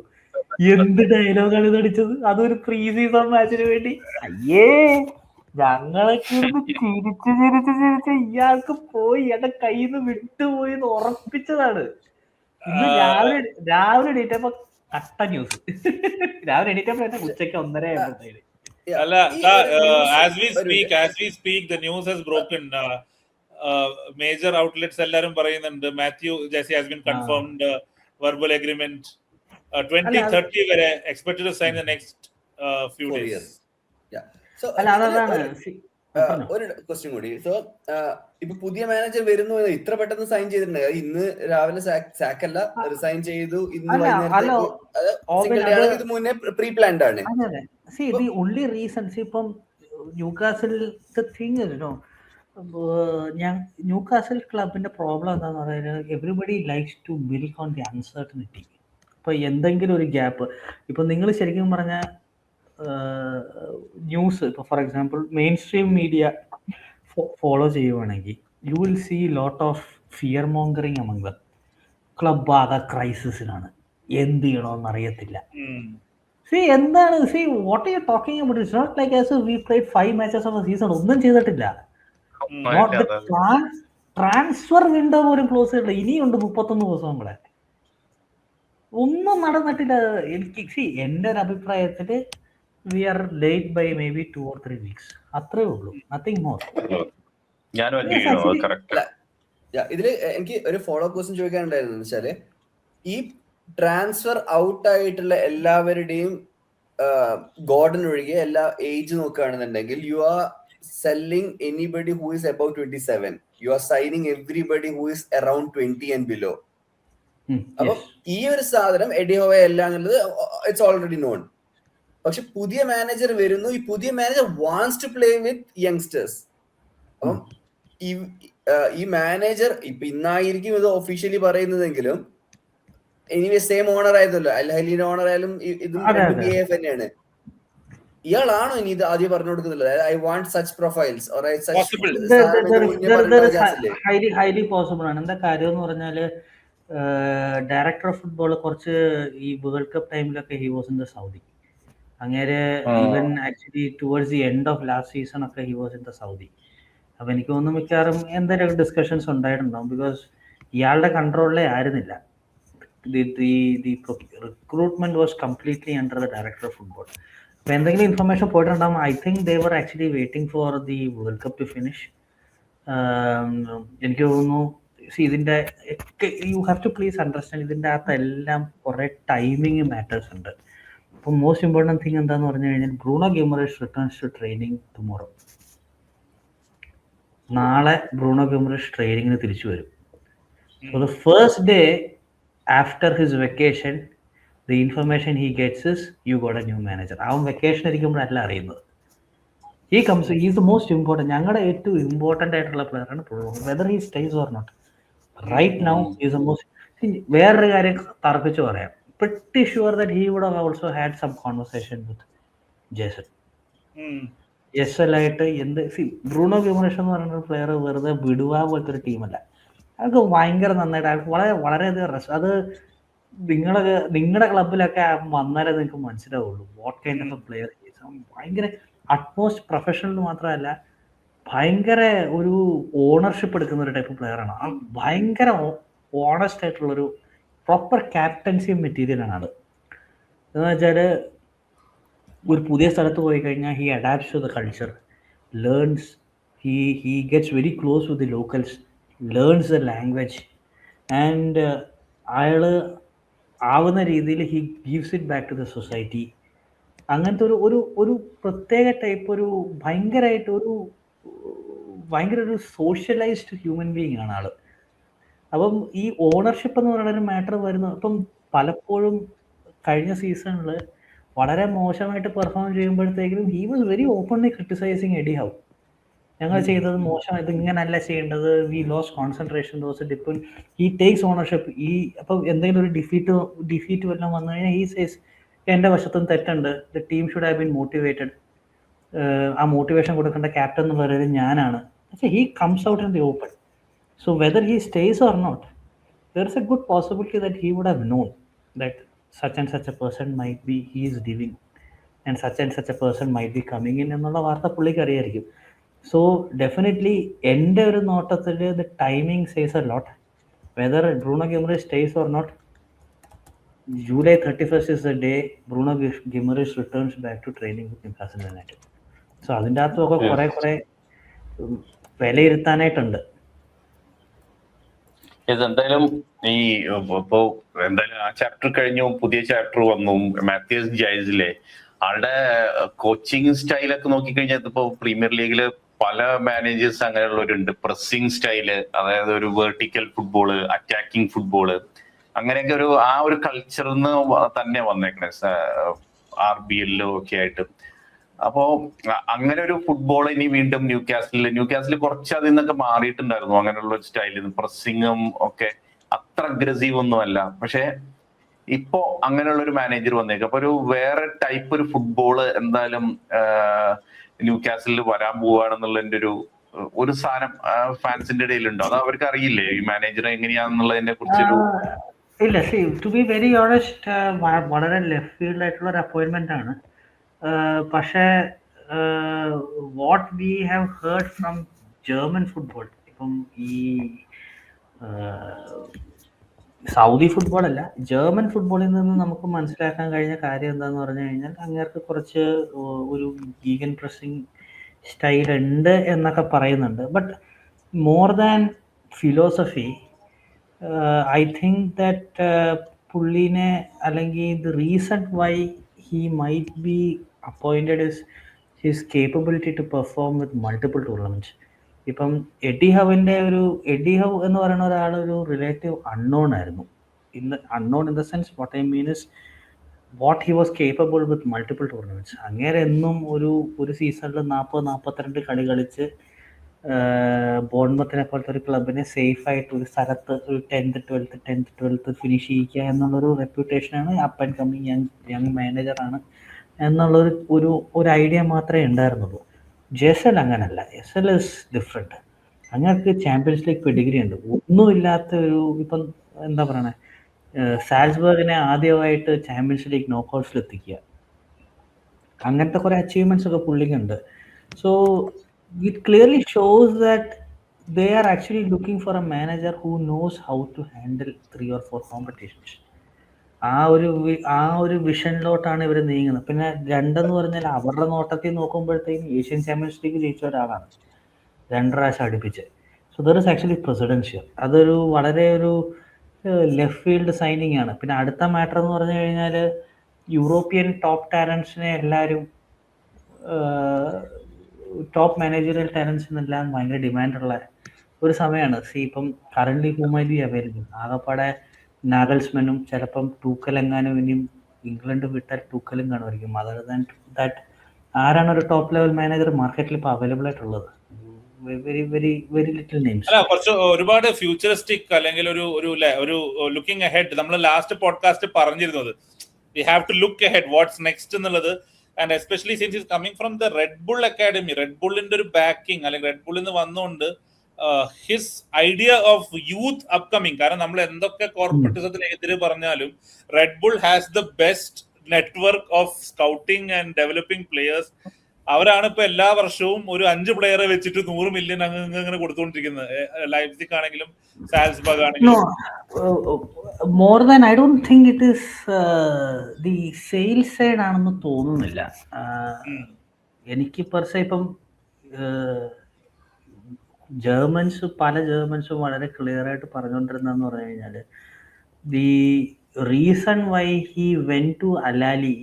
എന്ത് ഡയലോഗാണ് ഇത് അടിച്ചത്, അതൊരു പ്രീ സീസൺ മാച്ചിന് വേണ്ടി. അയ്യേ, ഞങ്ങളൊക്കെ ചിരിച്ച് ഇയാൾക്ക് പോയി ഇയാളുടെ കയ്യിൽ നിന്ന് വിട്ടുപോയി എന്ന് ഉറപ്പിച്ചതാണ്. ഇന്ന് രാവിലെ എണീറ്റപ്പോ കട്ട ന്യൂസ്. രാവിലെ എണീറ്റപ്പോ തന്നെ ഉച്ചയ്ക്ക് 1:30 ആയപ്പോഴത്തേന്. as we speak the news has broken. Major outlets എല്ലാരും പറയുന്നുണ്ട് Mathew Jessy has been confirmed verbal agreement 2030 വരെ expected to sign the next few days. ഒരു ക്വസ്റ്റ്യൻ കൂടി. സോ ഇപ്പൊ പുതിയ മാനേജർ വരുന്നു, ഇത്ര പെട്ടെന്ന് സൈൻ ചെയ്തിട്ടുണ്ട്? ഇന്ന് രാവിലെ സാക്ക് അല്ല, റിസൈൻ ചെയ്തു ഇന്ന് വൈകുന്നേരം. ഇത് മുന്നേ പ്രീ പ്ലാൻഡ് ആണ്. the only reason ഇപ്പം ന്യൂകാസിൽ ന്യൂകാസിൽ ക്ലബിന്റെ പ്രോബ്ലം എന്താന്ന് പറയുന്നത്, everybody likes to build on the uncertainty. ഇപ്പൊ എന്തെങ്കിലും ഒരു ഗ്യാപ്പ്, ഇപ്പൊ നിങ്ങൾ ശരിക്കും പറഞ്ഞ ന്യൂസ് ഇപ്പോൾ for example mainstream media follow ചെയ്യുവാണെങ്കിൽ you will see lot of fear mongering among them. Club ആകെ ക്രൈസിസിലാണ്, എന്ത് ചെയ്യണമെന്ന് അറിയത്തില്ല. എന്താണ് what are you talking about? It's not like as we played 5 matches of a season. ഒന്നും ചെയ്തിട്ടില്ല. Transfer window പോലും ക്ലോസ് ചെയ്തിട്ടില്ല. ഇനിയുണ്ട് 31 ദിവസം കൂടെ. ഒന്നും നടന്നിട്ടില്ല. എനിക്ക് എൻ്റെ ഒരു അഭിപ്രായത്തില് we are late by maybe 2 or 3 weeks. അത്രേ ഉള്ളൂ, നത്തിങ് മോർ. ഇതില് എനിക്ക് ഒരു ഫോളോ ക്വസ്റ്റ്യൻ ചോദിക്കാനുണ്ടായിരുന്നു. വെച്ചാല് ഈ ട്രാൻസ്ഫർ ഔട്ട് ആയിട്ടുള്ള എല്ലാവരുടെയും ഗോർഡൻ ഒഴികെ എല്ലാ ഏജ് നോക്കുകയാണെന്നുണ്ടെങ്കിൽ you are selling anybody who is about 27. You are signing everybody who is around 20 and below. അപ്പൊ ഈ ഒരു സാധനം എഡിഹോവ അല്ല എന്നുള്ളത് ഇറ്റ്സ് ഓൾറെഡി നോൺ. പക്ഷെ പുതിയ മാനേജർ വരുന്നു, ഈ പുതിയ manager wants to play with youngsters. അപ്പം ഈ മാനേജർ ഇപ്പൊ ഇന്നായിരിക്കും ഇത് ഒഫീഷ്യലി പറയുന്നതെങ്കിലും എനിവേ സെയിം ഓണർ ആയതല്ലോ, അൽ ഹലീന്റെ ഓണർ ആയാലും ഇതും BAF തന്നെയാണ്. ഇയാളാണോ ഇനി ഇത് ആദ്യം പറഞ്ഞു കൊടുക്കുന്നില്ല? I want such profiles or Possible. Highly possible ആണ്. എന്താ കാര്യം എന്ന് പറഞ്ഞാല് ഡയറക്ടർ ഓഫ് ഫുട്ബോൾ കുറച്ച് ഈ വേൾഡ് കപ്പ് ടൈമിലൊക്കെ he was in the Saudi. അങ്ങേരെ even actually towards the end of last season ഒക്കെ he was in the Saudi. അപ്പൊ എനിക്ക് തോന്നുന്നു മിക്കവാറും എന്തെങ്കിലും ഡിസ്കഷൻസ് ഉണ്ടായിട്ടുണ്ടാവും. ബിക്കോസ് ഇയാളുടെ കൺട്രോളിലേ ആയിരുന്നില്ല. The recruitment was completely under the director of football. അപ്പൊ എന്തെങ്കിലും ഇൻഫർമേഷൻ പോയിട്ടുണ്ടാവും. I think they were actually waiting for the world cup to finish. എനിക്ക് തോന്നുന്നു ഇതിന്റെ you have to please understand, ഇതിന്റെ അകത്ത് എല്ലാം കുറെ ടൈമിങ് മാറ്റേഴ്സ് ഉണ്ട്. ഇപ്പൊ മോസ്റ്റ് ഇമ്പോർട്ടൻറ്റ് തിങ് എന്താന്ന് പറഞ്ഞു കഴിഞ്ഞാൽ Bruno Guimaraes returns to training tomorrow. നാളെ ബ്രൂണോ ഗിമറേഷ് ട്രെയിനിങ്ങിന് തിരിച്ചു വരും. So the first day after his vacation the information he gets is you got a new manager. അവൻ വെക്കേഷൻ ഇരിക്കുമ്പോഴല്ല അറിയുന്നത്. he is the most important, ഞങ്ങളുടെ ഏറ്റവും important ആയിട്ടുള്ള player ആണ് Bruno, whether he stays or not. Right now is the most. വേറൊരു കാര്യം തർക്കിച്ച് പറയാം, pretty sure that he would have also had some conversation with Jason. ആയിട്ട് എന്ത് ബ്രൂണോ ഗിമറേഷ് എന്ന് പറയുന്ന പ്ലെയർ വെറുതെ വിടുവാ പോലത്തെ ഒരു ടീമല്ല. അതൊക്കെ ഭയങ്കര നന്നായിട്ട് അയാൾക്ക് വളരെയധികം അത് നിങ്ങളുടെ ക്ലബിലൊക്കെ വന്നാലേ നിങ്ങൾക്ക് മനസ്സിലാവുള്ളൂ what kind of A player. ഭയങ്കര അറ്റ്മോസ്റ്റ് പ്രൊഫഷണൽ മാത്രമല്ല, ഭയങ്കര ഒരു ഓണർഷിപ്പ് എടുക്കുന്ന ഒരു ടൈപ്പ് പ്ലെയർ ആണ്. ഭയങ്കര ഓണസ്റ്റ് ആയിട്ടുള്ളൊരു പ്രോപ്പർ ക്യാപ്റ്റൻസി മെറ്റീരിയലാണ് അത്. എന്ന് വെച്ചാൽ ഒരു പുതിയ സ്ഥലത്ത് പോയി കഴിഞ്ഞാൽ he adapts to the culture, learns, he gets very close with the locals, learns the language and അയാൾ ആവുന്ന രീതിയിൽ he gives it back to the society. അങ്ങനത്തെ ഒരു പ്രത്യേക ടൈപ്പ് ഒരു ഭയങ്കര ഒരു സോഷ്യലൈസ്ഡ് ഹ്യൂമൻ ബീങ് ആണ് ആള്. അപ്പം ഈ ഓണർഷിപ്പ് എന്ന് പറയുന്ന ഒരു മാറ്റർ വരുന്നത് ഇപ്പം പലപ്പോഴും കഴിഞ്ഞ സീസണിൽ വളരെ മോശമായിട്ട് പെർഫോം ചെയ്യുമ്പോഴത്തേക്കും he was very openly criticising Eddie Howe. ഞങ്ങൾ ചെയ്തത് മോശം, ഇത് ഇങ്ങനല്ല ചെയ്യേണ്ടത്, വി ലോസ് കോൺസെൻട്രേഷൻ, ദോസ് ഡിപ്പെൻ. He takes ownership. അപ്പം എന്തെങ്കിലും ഒരു ഡിഫീറ്റ് വല്ലതും വന്നു കഴിഞ്ഞാൽ ഹി സേസ് എൻ്റെ വശത്തും തെറ്റുണ്ട്, the team should have been motivated. ആ മോട്ടിവേഷൻ കൊടുക്കേണ്ട ക്യാപ്റ്റൻ എന്ന് പറയുന്നത് ഞാനാണ്. പക്ഷേ he comes out in the open. So whether he stays or not, there is a good possibility that he would have known that such and such a person might be he is leaving and such a person might be coming in എന്നുള്ള വാർത്ത പുള്ളിക്ക് അറിയായിരിക്കും. So definitely എൻ്റെ ഒരു നോട്ടത്തിൽ the timing says a lot. Whether Bruno Guimaraes stays or not, July 31st is the day Bruno Guimaraes returns back to training with Newcastle United. So അതിൻ്റെ അകത്തൊക്കെ കുറെ വിലയിരുത്താനായിട്ടുണ്ട്. എന്തായാലും ഇപ്പോ എന്തായാലും ആ ചാപ്റ്റർ കഴിഞ്ഞു, പുതിയ ചാപ്റ്റർ വന്നു. മാത്യൂസ് ജൈസിലെ ആളുടെ കോച്ചിങ് സ്റ്റൈലൊക്കെ നോക്കിക്കഴിഞ്ഞാൽ ഇപ്പോ പ്രീമിയർ ലീഗില് പല മാനേജേഴ്സ് അങ്ങനെയുള്ളവരുണ്ട്. പ്രസ്സിങ് സ്റ്റൈല്, അതായത് ഒരു വെർട്ടിക്കൽ ഫുട്ബോള്, അറ്റാക്കിംഗ് ഫുട്ബോള്, അങ്ങനെയൊക്കെ ആ ഒരു കൾച്ചറിൽ നിന്ന് തന്നെ വന്നേക്കണേ RBL ഒക്കെ ആയിട്ട്. അപ്പോ അങ്ങനെ ഒരു ഫുട്ബോൾ ഇനി വീണ്ടും ന്യൂകാസിൽ കുറച്ച് അതിൽ നിന്നൊക്കെ മാറിയിട്ടുണ്ടായിരുന്നു. അങ്ങനെയുള്ള ഒരു സ്റ്റൈലിൽ പ്രസ്സിങ്ങും ഒക്കെ അത്ര അഗ്രസീവ് ഒന്നും അല്ല. പക്ഷെ ഇപ്പോ അങ്ങനെയുള്ള ഒരു മാനേജർ വന്നേക്കും. അപ്പൊ ഒരു വേറെ ടൈപ്പ് ഒരു ഫുട്ബോള് എന്തായാലും ന്യൂകാസിലിൽ വരാൻ പോവാണെന്നുള്ളതിന്റെ ഒരു സാധനം ഫാൻസിന്റെ ഇടയിലുണ്ടോ? അത് അവർക്ക് അറിയില്ലേ ഈ മാനേജർ എങ്ങനെയാണെന്നുള്ളതിനെ കുറിച്ചൊരു? ഇല്ല, ടു ബി വെരി ഓണസ്റ്റ്, വളരെ ലെഫ്റ്റ് ഫീൽഡ് ആയിട്ടുള്ള ഒരു അപ്പോയിന്റ്മെന്റ് ആണ്. പക്ഷേ what we have heard from German football, ഇപ്പം ഈ സൗദി ഫുട്ബോൾ അല്ല, ജർമ്മൻ ഫുട്ബോളിൽ നിന്ന് നമുക്ക് മനസ്സിലാക്കാൻ കഴിഞ്ഞ കാര്യം എന്താന്ന് പറഞ്ഞു കഴിഞ്ഞാൽ അങ്ങേർക്ക് കുറച്ച് ഒരു ഗീഗൻ പ്രസ്സിങ് സ്റ്റൈൽ ഉണ്ട് എന്നൊക്കെ പറയുന്നുണ്ട്. But more than philosophy, I think that പുള്ളിനെ അല്ലെങ്കിൽ the reason why he might be appointed is his capability to perform with multiple tournaments. ഇപ്പം എഡി ഹൗ എന്ന് പറയുന്ന ഒരാൾ ഒരു റിലേറ്റീവ് അൺനോൺ ആയിരുന്നു. Unknown in the sense what I mean is what he was capable with multiple tournaments. അങ്ങേരെ എന്നും ഒരു സീസണിൽ 40-42 കളി കളിച്ച് ബോൺമത്തിനെ പോലത്തെ ഒരു ക്ലബിനെ സേഫ് ആയിട്ട് ഒരു സ്ഥലത്ത് ഒരു 10th 12th ഫിനിഷ് ചെയ്യിക്കുക എന്നുള്ളൊരു റെപ്യൂട്ടേഷനാണ്. അപ്പ് ആൻഡ് കമ്മിങ് യങ് മാനേജറാണ് എന്നുള്ളൊരു ഒരു ഒരു ഐഡിയ മാത്രമേ ഉണ്ടായിരുന്നുള്ളൂ. ജെസൽ അങ്ങനല്ല. S L is different. അങ്ങക്ക് ചാമ്പ്യൻസ് ലീഗ് പെഡിഗ്രി ഉണ്ട്. ഒന്നുമില്ലാത്ത ഒരു ഇപ്പം എന്താ പറയണേ, സാൽസ്ബർഗിനെ ആദ്യമായിട്ട് ചാമ്പ്യൻസ് ലീഗ് നോക്കൗട്ട്സിൽ എത്തിക്കുക, അങ്ങനത്തെ കുറേ അച്ചീവ്മെൻറ്റ്സ് ഒക്കെ പുള്ളിക്കുണ്ട്. So it clearly shows that they are actually looking for a manager who knows how to handle 3 or 4 competitions. ആ ഒരു വിഷനിലോട്ടാണ് ഇവർ നീങ്ങുന്നത്. പിന്നെ രണ്ടെന്ന് പറഞ്ഞാൽ അവരുടെ നോട്ടത്തിൽ നോക്കുമ്പോഴത്തേക്കും ഏഷ്യൻ ചാമ്പ്യൻസ് ലീഗ് ജയിച്ച ഒരാളാണ് 2 പ്രാവശ്യം അടുപ്പിച്ച്. So there is actually presidential. അതൊരു വളരെ ഒരു ലെഫ്റ്റ് ഫീൽഡ് സൈനിങ് ആണ്. പിന്നെ അടുത്ത മാറ്റർ എന്ന് പറഞ്ഞു കഴിഞ്ഞാൽ യൂറോപ്യൻ ടോപ്പ് ടാലൻസിനെ എല്ലാവരും ടോപ്പ് മാനേജറിയൽ ടാലൻസിനെല്ലാം ഭയങ്കര ഡിമാൻഡുള്ള ഒരു സമയമാണ്. ഇപ്പം current who might be available ആകപ്പാടെ നാഗൽസ്മനും ചിലപ്പം ടൂക്കലെങ്ങാനും ഇനിയും ഇംഗ്ലണ്ട് വിട്ടാൽ ടൂക്കലും കാണുമായിരിക്കും. അതർ ദാൻ ദാറ്റ് ആരാണ് ഒരു ടോപ്പ് ലെവൽ മാനേജർ മാർക്കറ്റിൽ ഇപ്പോൾ അവൈലബിൾ ആയിട്ടുള്ളത്? Very very very little names. അല്ല, കുറച്ച് ഒരുപാട് ഫ്യൂച്ചറിസ്റ്റിക് അല്ലെങ്കിൽ ഒരു ലുക്കിംഗ് അഹെഡ്. നമ്മൾ ലാസ്റ്റ് പോഡ്കാസ്റ്റ് പറഞ്ഞിരുന്നത് we have to look ahead what's next എന്നുള്ളത്. And especially since is coming from the Red Bull academy, Red ബുള്ളിന്റെ ഒരു ബാക്കിംഗ് അല്ലെങ്കിൽ റെഡ് ബുള്ളിൽ നിന്ന് വന്നുകൊണ്ട് his idea of youth upcoming. കാരണം നമ്മൾ എന്തൊക്കെ കോർപ്പറേറ്റിസത്തിനെതിരെ പറഞ്ഞാലും Red Bull has the best network of scouting and developing players. അവരാണ് ഇപ്പൊ എല്ലാ വർഷവും ഒരു 5 പ്ലെയറെ വെച്ചിട്ട് 100 മില്യൺ അങ്ങനെ കൊടുത്തുകൊണ്ടിരിക്കുന്നത്. ലൈപ്സിഗ് ആണെങ്കിലും സാൽസ്ബർഗ് ആണെങ്കിലും. More than I don't think it is the sales side ആണെന്ന് തോന്നുന്നില്ല എനിക്ക് പെർസെ. ഇപ്പം പല ജർമ്മൻസും വളരെ ക്ലിയർ ആയിട്ട് പറഞ്ഞുകൊണ്ടിരുന്നതെന്ന് പറഞ്ഞു കഴിഞ്ഞാൽ the reason why he went to Al Ahli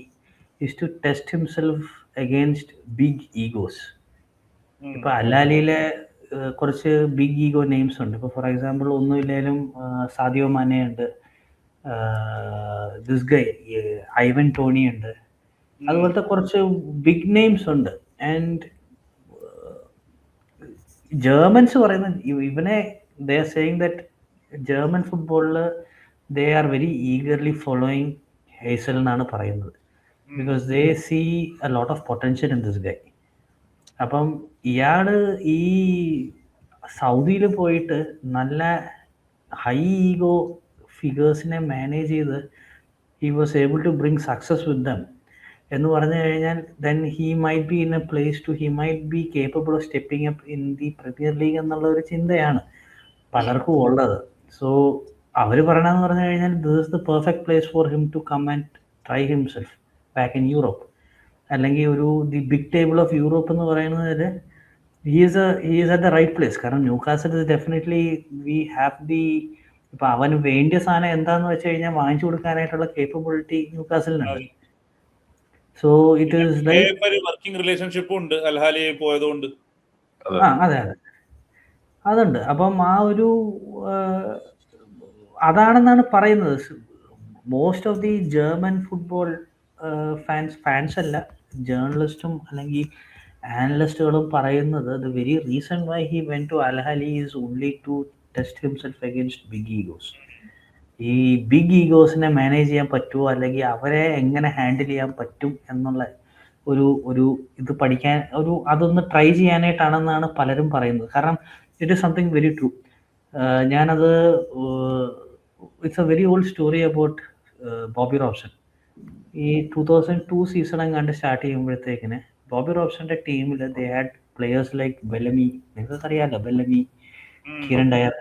is to test himself against big egos. ഇപ്പൊ അലാലിയിലെ കുറച്ച് ബിഗ് ഈഗോ നെയിംസ് ഉണ്ട്. ഇപ്പൊ ഫോർ എക്സാമ്പിൾ ഒന്നുമില്ലേലും സാദിയോ മാനെ ഉണ്ട്, ദിസ് ഗൈ ഐവൻ ടോണി ഉണ്ട്, അതുപോലത്തെ കുറച്ച് ബിഗ് നെയിംസ് ഉണ്ട്. ആൻഡ് ജർമ്മൻസ് പറയുന്നത് ഇവനെ they are saying that German ഫുട്ബോളിൽ they are very eagerly following ഹേസൽ എന്നാണ് പറയുന്നത്. Because they see a lot of potential in this guy. അപ്പം ഇയാള് ഈ സൗദിയിൽ പോയിട്ട് നല്ല ഹൈ ഈഗോ ഫിഗേഴ്സിനെ മാനേജ് ചെയ്ത് he was able to bring success with them എന്ന് പറഞ്ഞു കഴിഞ്ഞാൽ then he might be in a place to he might be capable of stepping up in the Premier League എന്നുള്ള ഒരു ചിന്തയാണ് പലർക്കും ഉള്ളത്. സോ അവർ പറയണമെന്ന് പറഞ്ഞു കഴിഞ്ഞാൽ this is the perfect place for him to come and try himself back in Europe. അല്ലെങ്കിൽ the big table of Europe എന്ന് പറയുന്നതിൽ he is at the right place. കാരണം Newcastle is definitely we have the ഇപ്പൊ അവന് വേണ്ടിയ സാധനം എന്താന്ന് വെച്ച് കഴിഞ്ഞാൽ വാങ്ങിച്ചു കൊടുക്കാനായിട്ടുള്ള കേപ്പബിലിറ്റി ന്യൂകാസലിനുണ്ട്. So it is like working relationship ഉണ്ട് അൽഹാലി പോയതുകൊണ്ട്. അതെ അതുണ്ട്. അപ്പം അതാണെന്നാണ് പറയുന്നത്. Most of the German football fans അല്ല, ജേർണലിസ്റ്റും അല്ലെങ്കിൽ ആനലിസ്റ്റുകളും പറയുന്നത് the very reason why he went to Al Ahli is only to test himself against big egos. ഈ ബിഗ് ഈഗോസിനെ മാനേജ് ചെയ്യാൻ പറ്റുമോ അല്ലെങ്കിൽ അവരെ എങ്ങനെ ഹാൻഡിൽ ചെയ്യാൻ പറ്റും എന്നുള്ള ഒരു ഇത് പഠിക്കാൻ അതൊന്ന് ട്രൈ ചെയ്യാനായിട്ടാണെന്നാണ് പലരും പറയുന്നത്. കാരണം it is something very true. ഞാനത് it's a very old story about Bobby Robson. ഈ 2002 സീസൺ എങ്ങാണ്ട് സ്റ്റാർട്ട് ചെയ്യുമ്പോഴത്തേക്കിന് ബോബി റോബ്സന്റെ ടീമിൽ they had players like Bellamy, നിങ്ങൾക്കറിയാമല്ലോ ബെല്ലമി, കിരൺ ഡയർ,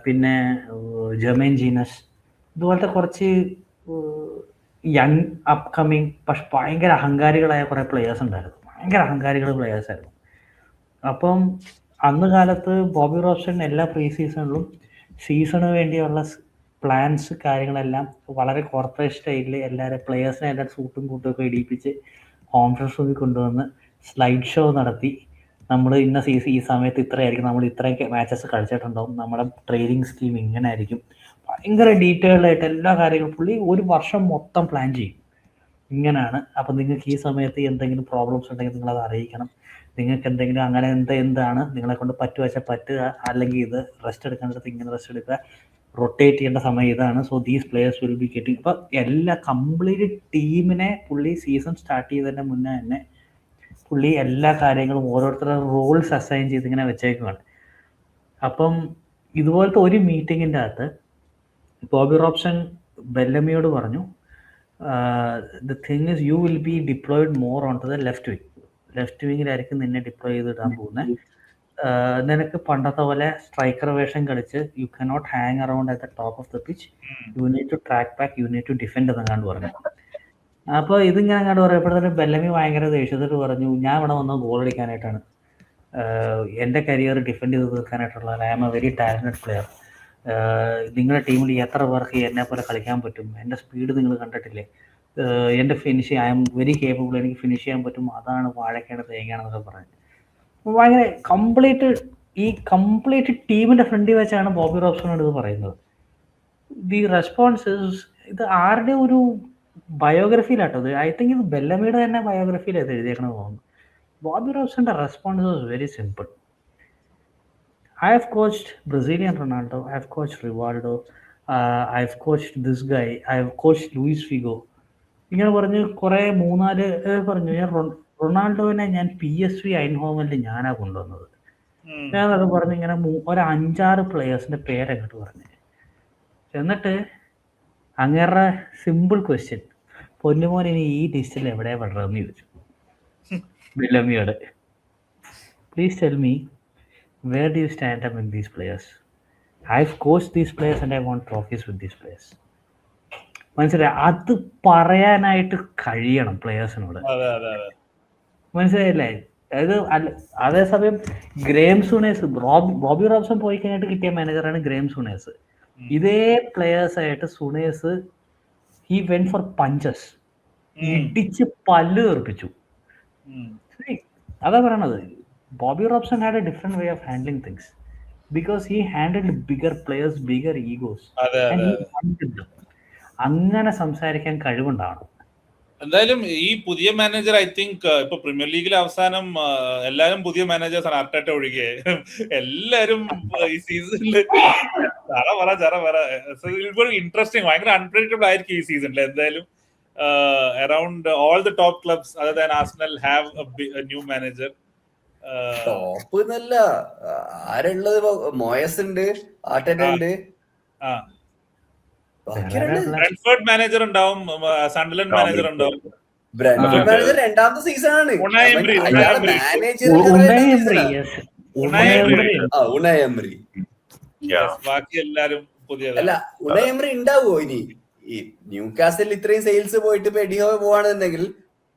പിന്നെ ജെർമൈൻ ജീനസ്, ഇതുപോലത്തെ കുറച്ച് യങ് അപ്കമ്മിങ് പക്ഷെ ഭയങ്കര അഹങ്കാരികളായ കുറേ പ്ലേയേഴ്സ് ഉണ്ടായിരുന്നു. ഭയങ്കര അഹങ്കാരികൾ പ്ലേയേഴ്സായിരുന്നു. അപ്പം അന്ന് കാലത്ത് ബോബി റോബ്സൺ എല്ലാ പ്രീ സീസണിലും സീസണ് വേണ്ടിയുള്ള പ്ലാൻസ് കാര്യങ്ങളെല്ലാം വളരെ കോർപ്പറേറ്റ് സ്റ്റൈലിൽ എല്ലാവരും പ്ലേയേഴ്സിനെ എല്ലാം സൂട്ടും കൂട്ടും ഒക്കെ ഇടിപ്പിച്ച് കോൺഫറൻസ് കൊണ്ടുവന്ന് സ്ലൈഡ് ഷോ നടത്തി നമ്മൾ ഇന്ന ഈ സമയത്ത് ഇത്രയായിരിക്കും, നമ്മൾ ഇത്രയൊക്കെ മാച്ചസ് കളിച്ചിട്ടുണ്ടാവും, നമ്മുടെ ട്രെയിനിങ് സ്കീം ഇങ്ങനെ ആയിരിക്കും, ഭയങ്കര ഡീറ്റെയിൽഡ് ആയിട്ട് എല്ലാ കാര്യങ്ങളും പുള്ളി ഒരു വർഷം മൊത്തം പ്ലാൻ ചെയ്യും. ഇങ്ങനെയാണ്, അപ്പം നിങ്ങൾക്ക് ഈ സമയത്ത് എന്തെങ്കിലും പ്രോബ്ലംസ് ഉണ്ടെങ്കിൽ നിങ്ങളത് അറിയിക്കണം, നിങ്ങൾക്ക് എന്തെങ്കിലും അങ്ങനെ എന്താണ് നിങ്ങളെ കൊണ്ട് പറ്റുക വെച്ചാൽ പറ്റുക, അല്ലെങ്കിൽ ഇത് റെസ്റ്റ് എടുക്കേണ്ടത് ഇങ്ങനെ റെസ്റ്റ് എടുക്കുക, റൊട്ടേറ്റ് ചെയ്യേണ്ട സമയം ഇതാണ്. So these players will be getting. അപ്പം എല്ലാ കംപ്ലീറ്റ് ടീമിനെ പുള്ളി സീസൺ സ്റ്റാർട്ട് ചെയ്തതിൻ്റെ മുന്നേ തന്നെ പുള്ളി എല്ലാ കാര്യങ്ങളും ഓരോരുത്തരുടെ റോൾസ് അസൈൻ ചെയ്ത് ഇങ്ങനെ വെച്ചേക്കുവാണ്. അപ്പം ഇതുപോലത്തെ ഒരു മീറ്റിങ്ങിൻ്റെ അകത്ത് ബോബി റോബ്സൺ ബെല്ലമിയോട് പറഞ്ഞു, the thing is you will be deployed more on to the left വിങ്ങിലായിരിക്കും നിന്നെ ഡിപ്ലോയ് ചെയ്തിടാൻ പോകുന്നത്. നിനക്ക് പണ്ടത്തെ പോലെ സ്ട്രൈക്കർ വേഷം കളിച്ച് you cannot hang around at the top of the pitch, you need to track back, you need to defend എന്നങ്ങാണ്ട് പറഞ്ഞു. അപ്പോൾ ഇതിങ്ങനെ അങ്ങോട്ട് പറയുമ്പോഴത്തേക്കും ബെല്ലമി ഭയങ്കര ദേഷ്യത്തോട് പറഞ്ഞു, ഞാൻ ഇവിടെ വന്ന് ഗോൾ അടിക്കാനായിട്ടാണ്, എൻ്റെ കരിയർ ഡിഫെൻഡ് ചെയ്ത് തീർക്കാനായിട്ടുള്ള, I am a very talented player. നിങ്ങളുടെ ടീമിൽ എത്ര പേർക്ക് എന്നെ പോലെ കളിക്കാൻ പറ്റും, എൻ്റെ സ്പീഡ് നിങ്ങൾ കണ്ടിട്ടില്ലേ, എൻ്റെ finish I am very capable, എനിക്ക് ഫിനിഷ് ചെയ്യാൻ പറ്റും, അതാണ് വാഴക്കേണ്ട തേങ്ങയാണെന്നൊക്കെ പറഞ്ഞു. ഭയങ്കര കംപ്ലീറ്റ് ടീമിൻ്റെ ഫ്രണ്ടിൽ വെച്ചാണ് ബോബി റോബ്സണോട് ഇത് പറയുന്നത്. ദി റെസ്പോൺസസ് ഇത് ആരുടെ ഒരു ബയോഗ്രഫിയിലാട്ടോ, ഐ തിങ്ക് ഇത് ബെല്ലമിയുടെ തന്നെ ബയോഗ്രഫിയിലാണ് എഴുതിയേക്കണമെന്ന് തോന്നുന്നു. ബോബി റോബ്സന്റെ response was very simple. I have coached Brazilian Ronaldo, I have coached Rivaldo, I have coached this guy, I have coached Luis Figo. ഇങ്ങനെ പറഞ്ഞ് കുറേ 3-4 പറഞ്ഞു. ഞാൻ റൊണാൾഡോവിനെ ഞാൻ PSV ഐൻഹോവനിൽ ഞാനാണ് കൊണ്ടുവന്നത്. ഞാനത് പറഞ്ഞു ഇങ്ങനെ ഒരു 5-6 പ്ലെയേഴ്സിൻ്റെ പേരങ്ങോട്ട് പറഞ്ഞു. എന്നിട്ട് അങ്ങേറെ സിമ്പിൾ ക്വസ്റ്റ്യൻ, പൊന്നുമോൻ ഇനി ഈ ലിസ്റ്റിൽ എവിടെയാണ് പെടുന്നതെന്ന് ചോദിച്ചു ബെല്ലമിയോട്. Please tell me, where do you stand among these players? I've coached these players and I want trophies with these players. മനസ്സിലായി? അത് പറയാനായിട്ട് കഴിയണം പ്ലെയേഴ്സിനോട്. മനസ്സിലായില്ലേ? അതായത് അതേസമയം ഗ്രേം സൂണേഴ്സ്, ബോബി റോബ്സൺ പോയി കഴിഞ്ഞിട്ട് കിട്ടിയ മാനേജറാണ് ഗ്രേം സൂണേഴ്സ്. ഇതേ പ്ലെയേഴ്സായിട്ട് സൂണേഴ്സ് ഹി വെന്റ് ഫോർ പഞ്ചസ്, ഇടിച്ച് പല്ല് തെറിപ്പിച്ചു. അതാ പറയണത്. Bobby Robson had a different way of handling things because he handled bigger players, bigger egos, and he handled them. അങ്ങനെ സംസാരിക്കാൻ കഴിവുണ്ടാവണം. എന്തായാലും ഈ പുതിയ മാനേജർ ഐ തിങ്ക് ഇപ്പൊ പ്രീമിയർ ലീഗിലെ അവസാനം എല്ലാരും പുതിയ മാനേജേഴ്സ് ആണ്, അർട്ടേറ്റ ഒഴികെ എല്ലാരും ഈ സീസണിൽ ഇൻട്രസ്റ്റിംഗ്, ഭയങ്കര അൺപ്രഡിക്റ്റബിൾ ആയിരിക്കും ഈ സീസണിൽ. എന്തായാലും around all the top clubs other than Arsenal have A new manager. Top എന്നല്ല, ആരുള്ളത്? മോയസ് ഉണ്ട്, ആർട്ടേറ്റ ഉണ്ട്, ബ്രെൻഫോർഡ് മാനേജർ ഉണ്ടാവും, സൺഡർലൻഡ് മാനേജർ ഉണ്ടാവും. ബ്രെൻഫോർഡ് മാനേജർ രണ്ടാമത്തെ സീസണാണ്. ഉണായ് എംറി. ബാക്കി എല്ലാരും പുതിയ. അല്ല, ഉണായ് എംറി ഉണ്ടാവോ ഇനി? ഈ ന്യൂകാസിൽ ഇത്രയും സെയിൽസ് പോയിട്ട് ഇപ്പൊ എഡിഹോ പോവാണെന്നുണ്ടെങ്കിൽ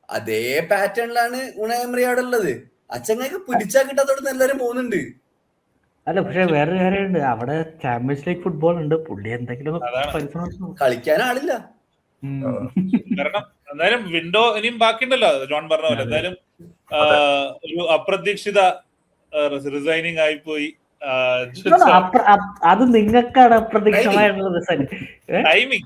അതേ പാറ്റേണിലാണ് ഉണായ് എംറി അവിടെ ഉള്ളത്. അച്ഛങ്ങൾക്ക് പിടിച്ചാ കിട്ടാത്തോട് എല്ലാരും പോകുന്നുണ്ട്. അല്ല, പക്ഷെ വേറൊരു കാര്യമുണ്ട്, അവിടെ ചാമ്പ്യൻസ് ലീഗ് ഫുട്ബോൾ ഉണ്ട്. പുള്ളി എന്തെങ്കിലും കളിക്കാൻ ആളില്ല. കാരണം എന്തായാലും വിൻഡോ ഇനിയും ബാക്കിയുണ്ടല്ലോ, ജോൺ പറഞ്ഞ പോലെ. എന്തായാലും ഒരു അപ്രതീക്ഷിത റിസൈനിങ് ആയിപ്പോയി. അത് നിങ്ങൾക്കാണ് അപ്രതീക്ഷിതമായിട്ടുള്ള ടൈമിങ്.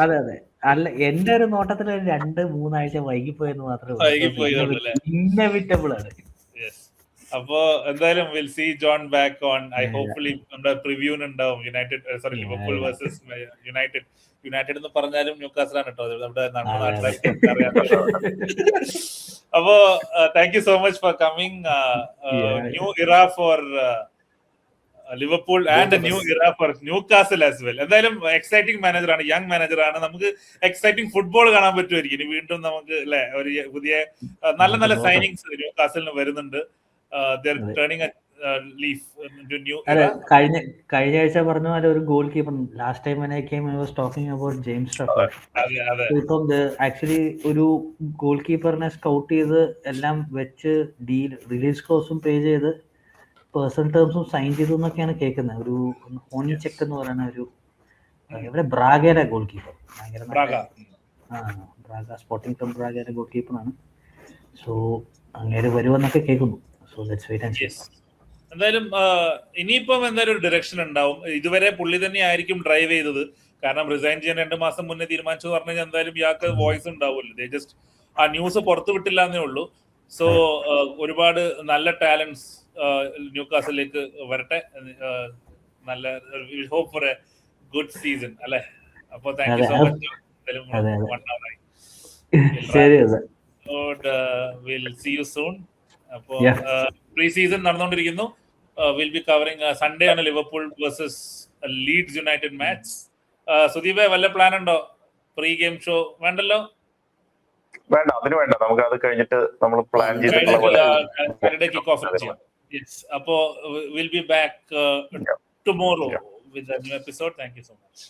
അതെ അതെ. അല്ല, എന്റെ ഒരു നോട്ടത്തിൽ 2-3 ആഴ്ച വൈകിപ്പോയെന്ന് മാത്രമേ ഉള്ളൂ. ഇന്നവിറ്റബിൾ ആണ്. അപ്പോ എന്തായാലും will see John back on. I hopefully നമ്മുടെ പ്രിവ്യൂന് ഉണ്ടാവും ലിവർപൂൾ വേഴ്സസ് യുണൈറ്റഡ് എന്ന് പറഞ്ഞാലും ന്യൂകാസിലാണ് കേട്ടോ, നമ്മുടെ നാട്ടിലെ. അപ്പോ thank you so much for coming. New ഇറ ഫോർ ലിവർപൂൾ ആൻഡ് ന്യൂ ഇറ ഫോർ ന്യൂകാസിൽ ആസ് വെൽ. എന്തായാലും എക്സൈറ്റിംഗ് മാനേജറാണ്, യങ് മാനേജറാണ്. നമുക്ക് എക്സൈറ്റിംഗ് ഫുട്ബോൾ കാണാൻ പറ്റുമായിരിക്കും. ഇനി വീണ്ടും നമുക്ക് അല്ലെ ഒരു പുതിയ നല്ല നല്ല സൈനിങ്സ് ന്യൂകാസിലിന് വരുന്നുണ്ട്. കഴിഞ്ഞ ആഴ്ച പറഞ്ഞ പോലെ ഒരു goal keeper, last time when I came I was talking about James Trafford. ഇപ്പം ആക്ച്വലി ഒരു ഗോൾ കീപ്പറിനെ സ്കൗട്ട് ചെയ്ത് എല്ലാം വെച്ച് ഡീൽ റിലീസ് ക്ലോസും പേ ചെയ്ത് പേഴ്സണൽ ടേംസും സൈൻ ചെയ്തു എന്നൊക്കെയാണ് കേൾക്കുന്നത്. ഒരു ഹോണി ചെക്ക് എന്ന് പറയുന്ന ഒരു ഇവിടെ ബ്രാഗയുടെ goal keeper, Braga Sporting Club ബ്രാഗയുടെ ഗോൾ കീപ്പറാണ്. സോ അങ്ങനെ വരുമെന്നൊക്കെ കേൾക്കുന്നു. എന്തായാലും ഇനിയിപ്പം എന്തായാലും ഒരു ഡയറക്ഷൻ ഉണ്ടാവും. ഇതുവരെ പുള്ളി തന്നെ ആയിരിക്കും ഡ്രൈവ് ചെയ്തത്. കാരണം റിസൈൻ ചെയ്യാൻ 2 മാസം മുന്നേ തീരുമാനിച്ചു പറഞ്ഞു കഴിഞ്ഞാൽ എന്തായാലും ഇയാൾക്ക് വോയിസ് ഉണ്ടാവുമല്ലോ. ജസ്റ്റ് ആ ന്യൂസ് പുറത്തു വിട്ടില്ല എന്നേ ഉള്ളൂ. സോ ഒരുപാട് നല്ല ടാലൻസ് ന്യൂകാസിലേക്ക് വരട്ടെ. നല്ല hope for a good season അല്ലെ. അപ്പൊ താങ്ക് യു സോ മച്ച്. ശരി. Will see you soon. അപ്പോ പ്രീ സീസൺ നടന്നുകൊണ്ടിരിക്കുന്നു. വിൽ ബി കവറിംഗ് സൺഡേ ആണ് Liverpool versus Leeds United match. സുദീപേ വല്ല പ്ലാൻ ഉണ്ടോ? പ്രീ ഗെയിം ഷോ വേണ്ടല്ലോ? വേണ്ട, അതിന് വേണ്ട. നമുക്ക് അത് കഴിഞ്ഞിട്ട് നമ്മൾ പ്ലാൻ ചെയ്തിട്ടുള്ള സാറ്റർഡേ കിക്ക് ഓഫ് ചെയ്യാം. അപ്പോ will be back tomorrow with a new episode. Thank you so much.